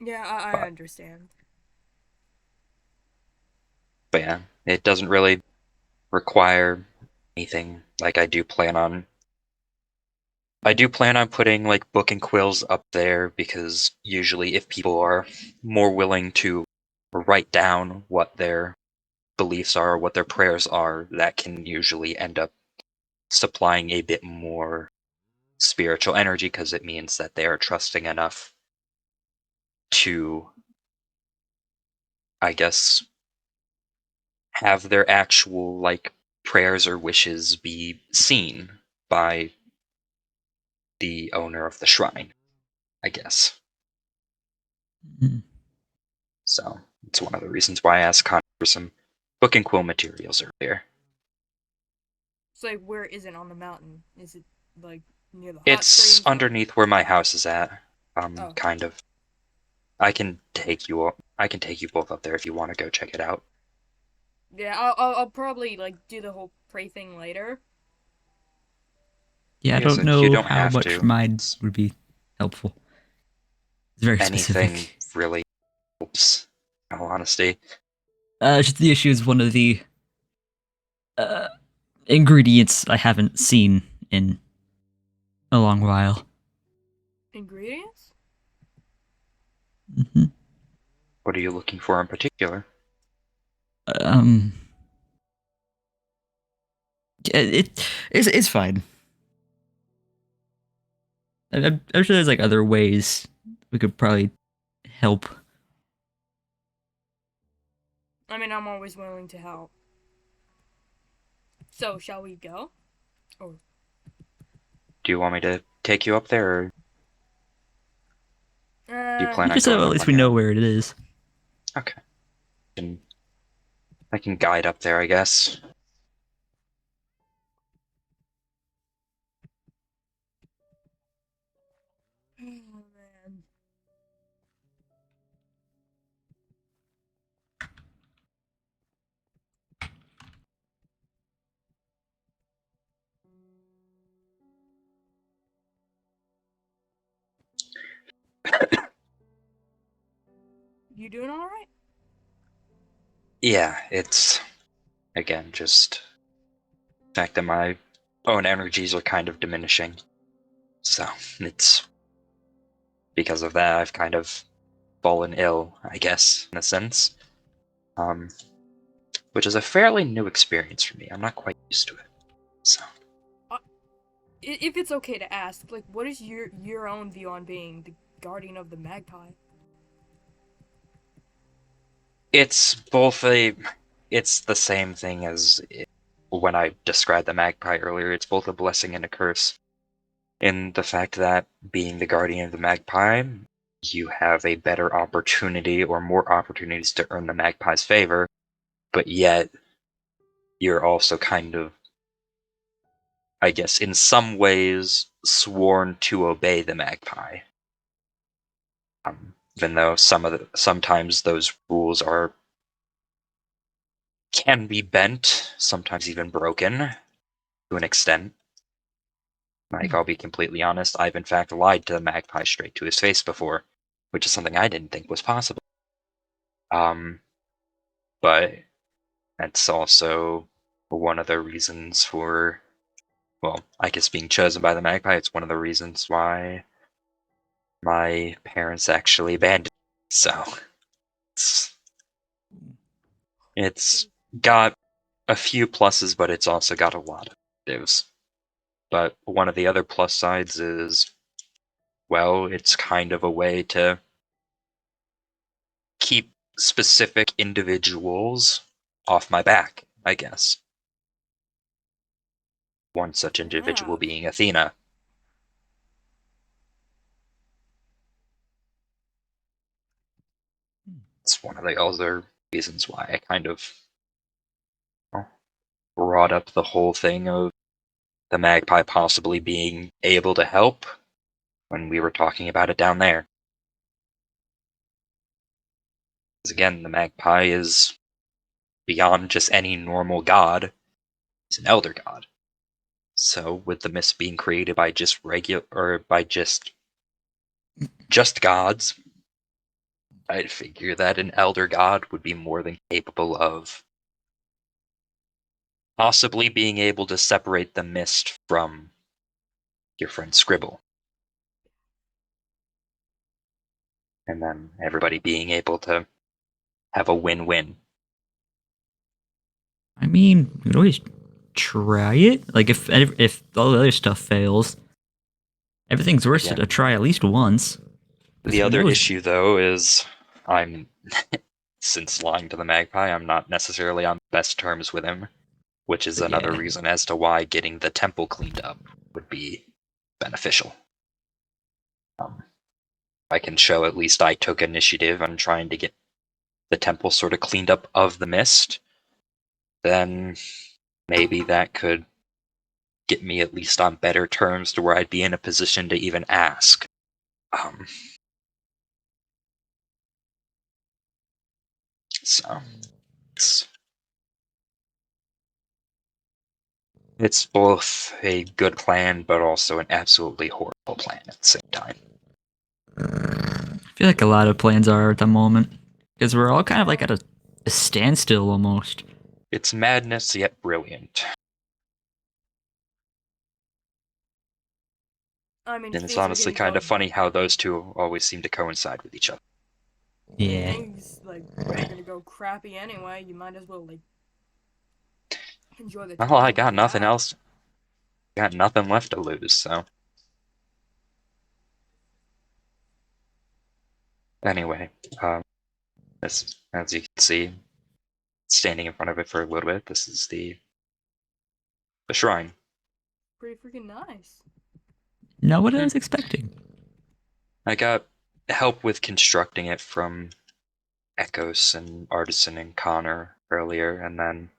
Yeah, I But, understand. but yeah, it doesn't really require anything. Like I do plan on putting like book and quills up there, because usually if people are more willing to write down what their beliefs are, what their prayers are, that can usually end up supplying a bit more spiritual energy, because it means that they are trusting enough to, I guess, have their actual like prayers or wishes be seen by the owner of the shrine, I guess. Mhm. So it's one of the reasons why I asked Connor for some book and quill materials earlier. So like, where is it on the mountain? Is it like near the hot It's springs? underneath where my house is at. Oh. Kind of. I can take you both up there if you want to go check it out. Yeah, I'll probably like do the whole pray thing later. Yeah, I Yes, don't you know don't how have much to. mine would be helpful. It's very Anything specific. really helps, in all honesty. Just the issue is one of the uh, ingredients I haven't seen in a long while. Ingredients? Hmm. What are you looking for in particular? Um, it's fine. I'm sure there's like other ways we could probably help. I mean, I'm always willing to help. So, shall we go? Or Do you want me to take you up there, or do you plan on Just so going at up least on we your know own? where it is. Okay. I can guide up there, I guess. oh man. You doing all right? Yeah, it's, again, just the fact that my own energies are kind of diminishing. So, it's because of that I've kind of fallen ill, I guess, in a sense. Which is a fairly new experience for me. I'm not quite used to it. So, If it's okay to ask, like, what is your own view on being the guardian of the magpie? it's the same thing as when I described the magpie earlier. It's both a blessing and a curse, in the fact that being the guardian of the magpie, you have a better opportunity or more opportunities to earn the magpie's favor, but yet you're also kind of, I guess, in some ways sworn to obey the magpie. Even though sometimes those rules can be bent, sometimes even broken to an extent. Like, I'll be completely honest, I've in fact lied to the magpie straight to his face before, which is something I didn't think was possible. But that's also one of the reasons for, well, I guess being chosen by the magpie, it's one of the reasons why my parents actually abandoned me. So, it's got a few pluses, but it's also got a lot of negatives. But one of the other plus sides is, well, it's kind of a way to keep specific individuals off my back, I guess. One such individual Yeah. being Athena. It's one of the other reasons why I kind of brought up the whole thing of the magpie possibly being able to help when we were talking about it down there. Because again, the magpie is beyond just any normal god. He's an elder god. So with the mist being created by just just gods, I'd figure that an elder god would be more than capable of possibly being able to separate the mist from your friend Scribble. And then everybody being able to have a win-win. I mean, we could always try it. Like if all the other stuff fails, everything's worth it Yeah. to try at least once. The other issue, though, is I'm, since lying to the magpie, I'm not necessarily on best terms with him, which is another Yeah. reason as to why getting the temple cleaned up would be beneficial. I can show at least I took initiative on trying to get the temple sort of cleaned up of the mist, then maybe that could get me at least on better terms to where I'd be in a position to even ask. So it's both a good plan, but also an absolutely horrible plan at the same time. I feel like a lot of plans are at the moment because we're all kind of like at a standstill almost. It's madness yet brilliant. I mean, And it's things are honestly getting kind of going- funny how those two always seem to coincide with each other. Yeah. Things like ready to go crappy anyway. You might as well like enjoy the. Well, I time got you nothing have. else. Got nothing left to lose, so. Anyway, this, as you can see, standing in front of it for a little bit, this is the shrine. Pretty freaking nice. Not what I was expecting. I got help with constructing it from Echoes and Artisan and Connor earlier, and then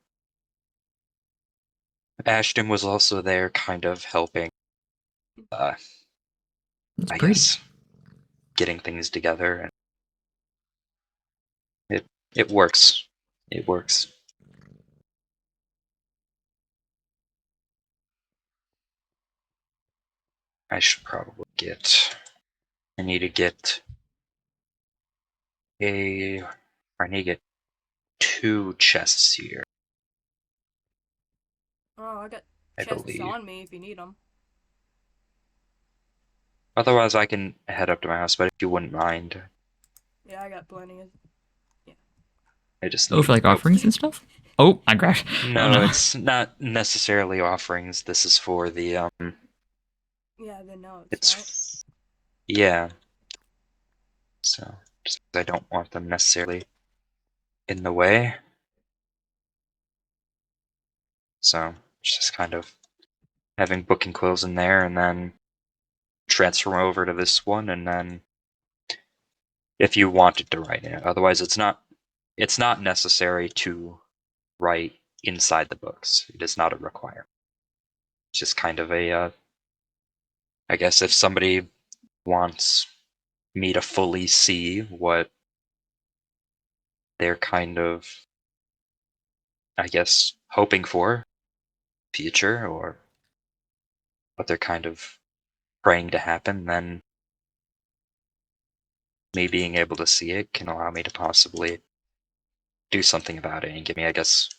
Ashton was also there kind of helping, That's I pretty. guess, getting things together, and it works. It works. I should probably I need to get I need to get 2 chests here, Oh, I got I chests believe. on me if you need them. Otherwise, I can head up to my house, but if you wouldn't mind, Yeah, I got plenty of. I just Oh, need. for like offerings and stuff? Oh, I grabbed. No, Oh, no. it's not necessarily offerings. This is for the Yeah, the notes, It's yeah. So just 'cause I don't want them necessarily in the way. So it's just kind of having booking quills in there and then transfer over to this one, and then if you wanted to write in it. Otherwise it's not necessary to write inside the books. It is not a requirement. It's just kind of a I guess if somebody wants me to fully see what they're kind of, I guess, hoping for future, or what they're kind of praying to happen, then me being able to see it can allow me to possibly do something about it and give me, I guess,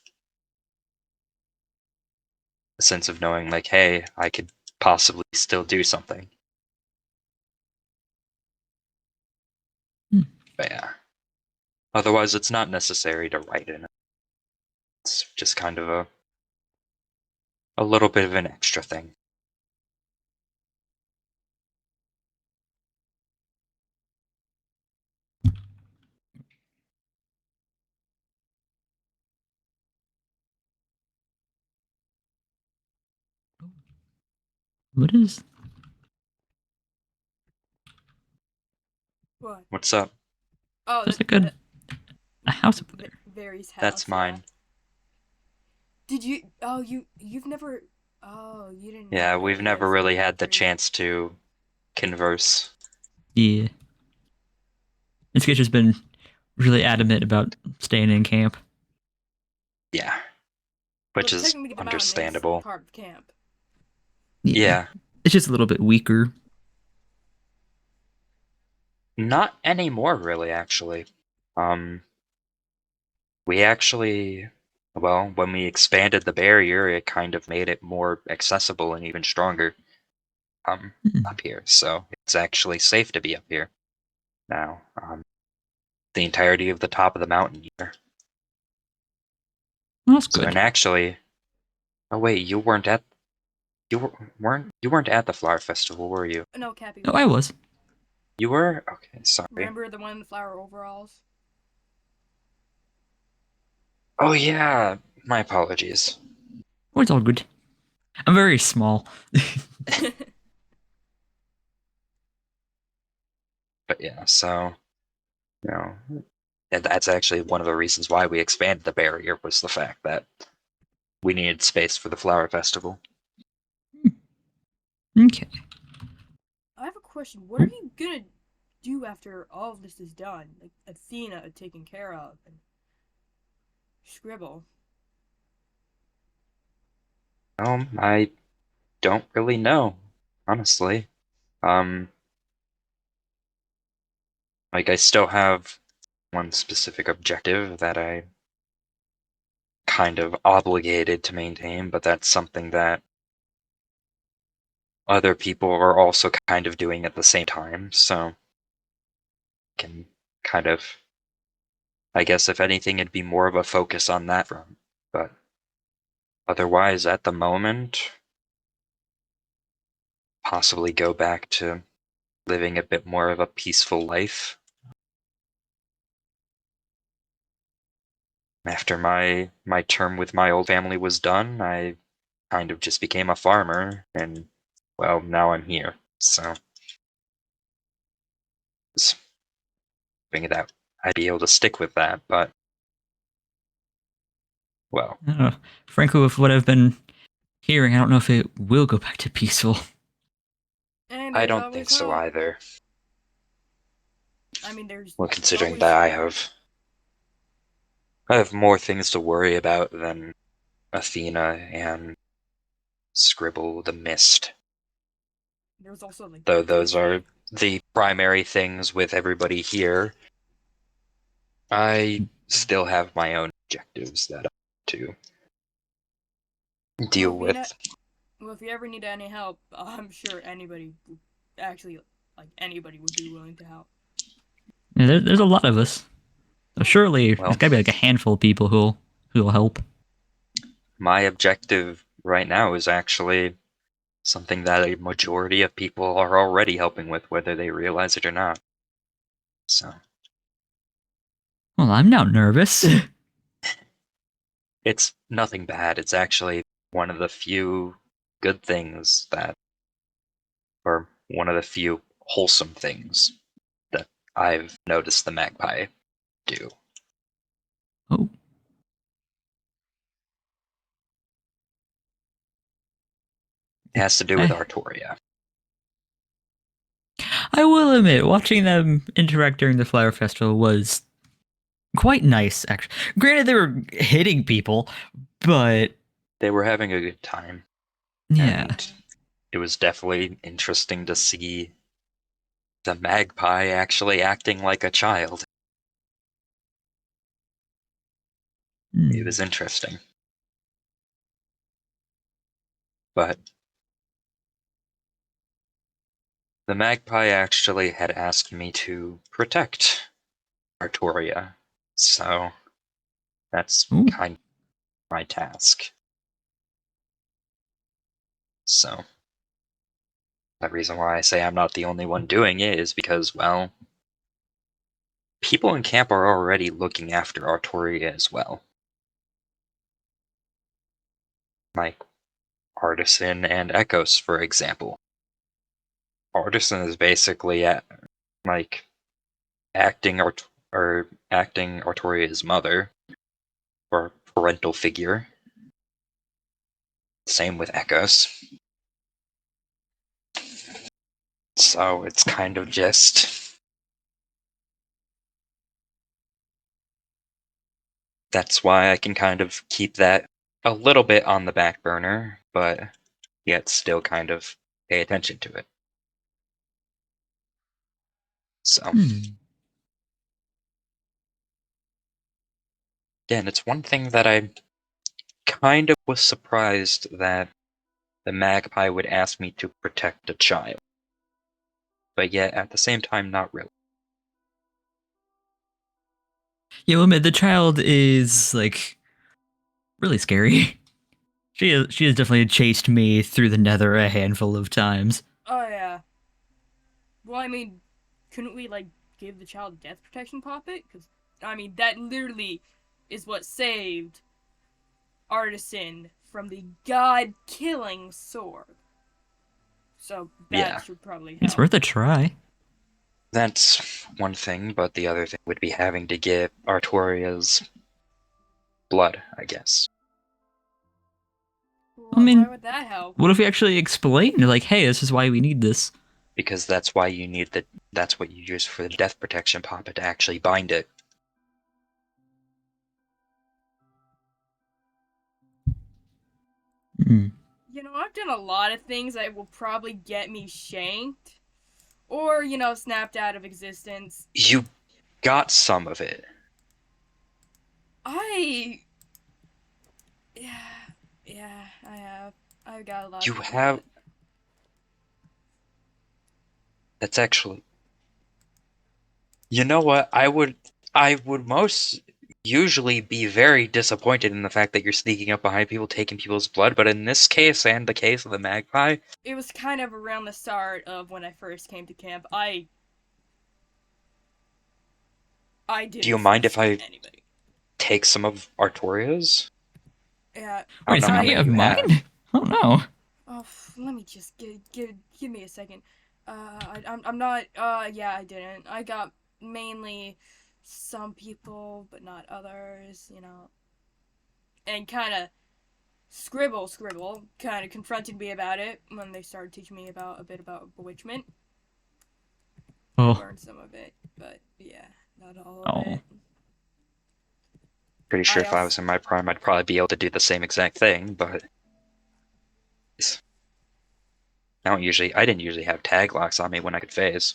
a sense of knowing, like, hey, I could possibly still do something. But yeah. Otherwise, it's not necessary to write in it. It's just kind of a little bit of an extra thing. What is? What? What's up? Oh, There's like a house up there. Vary's house. That's mine. Did you? Oh, you've never. Oh, you didn't. Yeah, know we've he never has really had the tree. chance to converse. Yeah. This kid's just been really adamant about staying in camp. Yeah. Which But is technically, the mountain is understandable. part of camp. Yeah. It's just a little bit weaker. Not anymore, really, actually. We actually, well, when we expanded the barrier, it kind of made it more accessible and even stronger up here. So it's actually safe to be up here now. The entirety of the top of the mountain here. Well, that's So, good. and actually, oh wait, you weren't at the flower festival, were you? No, Cappy. Oh, I was. You were? Okay, sorry. Remember the one in the flower overalls? Oh yeah, my apologies. Oh, it's all good. I'm very small. But yeah, so you know, and that's actually one of the reasons why we expanded the barrier was the fact that we needed space for the flower festival. Okay. I have a question. What are you gonna do after all of this is done? Like Athena taken care of and Scribble. I don't really know, honestly. Like I still have one specific objective that I kind of obligated to maintain, but that's something that other people are also kind of doing at the same time, so can kind of, I guess if anything, it'd be more of a focus on that front. But otherwise, at the moment, possibly go back to living a bit more of a peaceful life. After my term with my old family was done, I kind of just became a farmer, and well, now I'm here. So, just thinking that I'd be able to stick with that, but well, I don't know. Frankly, with what I've been hearing, I don't know if it will go back to peaceful. And I there's don't always think so hope. either. I mean, there's Well, considering always... that I have more things to worry about than Athena and Scribble the Mist. There's also like Though those are the primary things with everybody here. I still have my own objectives that I have to deal with. Well, if you ever need any help, I'm sure anybody, actually, like anybody would be willing to help. Yeah, there's a lot of us. So surely Well, there's gotta be like a handful of people who'll help. my objective right now is actually something that a majority of people are already helping with, whether they realize it or not. So, Well, I'm now nervous. it's nothing bad. It's actually one of the few good things that, or one of the few wholesome things that I've noticed the magpie do. Oh. It has to do with Artoria. I will admit, watching them interact during the flower festival was quite nice, actually. Granted, they were hitting people, but They were having a good time. yeah. And it was definitely interesting to see the magpie actually acting like a child. It was interesting. But the magpie actually had asked me to protect Artoria, so that's kind of my task. So the reason why I say I'm not the only one doing it is because, well, people in camp are already looking after Artoria as well. Like Artisan and Echoes, for example. Artisan is basically acting acting Artoria's mother or parental figure, Same with echoes. So it's kind of just... That's why I can kind of keep that a little bit on the back burner, but yet still kind of pay attention to it. So, again, it's one thing that I kind of was surprised that the magpie would ask me to protect a child. But yet, at the same time, not really. Yeah, well, the child is like really scary. She has definitely chased me through the nether a handful of times. Oh yeah. Well, I mean, couldn't we like give the child death protection poppet? Because I mean, that literally is what saved Artisan from the god-killing sword. So that should probably help. It's worth a try. That's one thing, but the other thing would be having to get Artoria's blood, I guess. Well, I mean, why would that help? What if we actually explain, like, hey, this is why we need this? Because that's why you need that's what you use for the death protection poppet, to actually bind it. You know, I've done a lot of things that will probably get me shanked. Or, you know, snapped out of existence. You got some of it. Yeah, I have. I've got a lot You of have... it. That's actually... You know what? I would most usually be very disappointed in the fact that you're sneaking up behind people, taking people's blood, but in this case, and the case of the magpie... It was kind of around the start of when I first came to camp. I didn't... Do you mind if I take some of Artoria's? Yeah. Wait, some of mine? Oh no. Oh, let me just give me a second. I'm not. Yeah, I didn't. I got mainly some people, but not others. You know. And kind of Scribble kind of confronted me about it when they started teaching me a bit about bewitchment. Oh. I learned some of it, but yeah, not all of it. Pretty sure if I was in my prime, I'd probably be able to do the same exact thing, but... I didn't usually have tag locks on me when I could phase.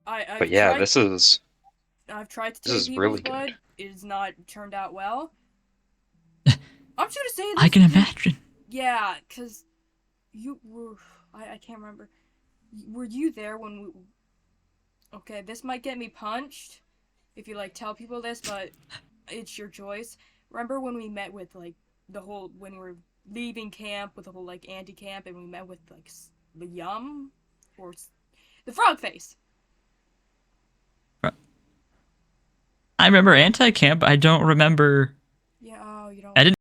But yeah, this is... I've tried to take people's blood. It has not turned out well. I'm just gonna say this. I can imagine. Yeah, because you were... I can't remember. Were you there when we... Okay, this might get me punched if you, like, tell people this, but it's your choice. Remember when we met with, like, when we were leaving camp with the whole, like, anti-camp, and we met with, like, the Yum? Or the Frog Face? I remember anti-camp, I don't remember... Yeah, oh, you don't... I didn't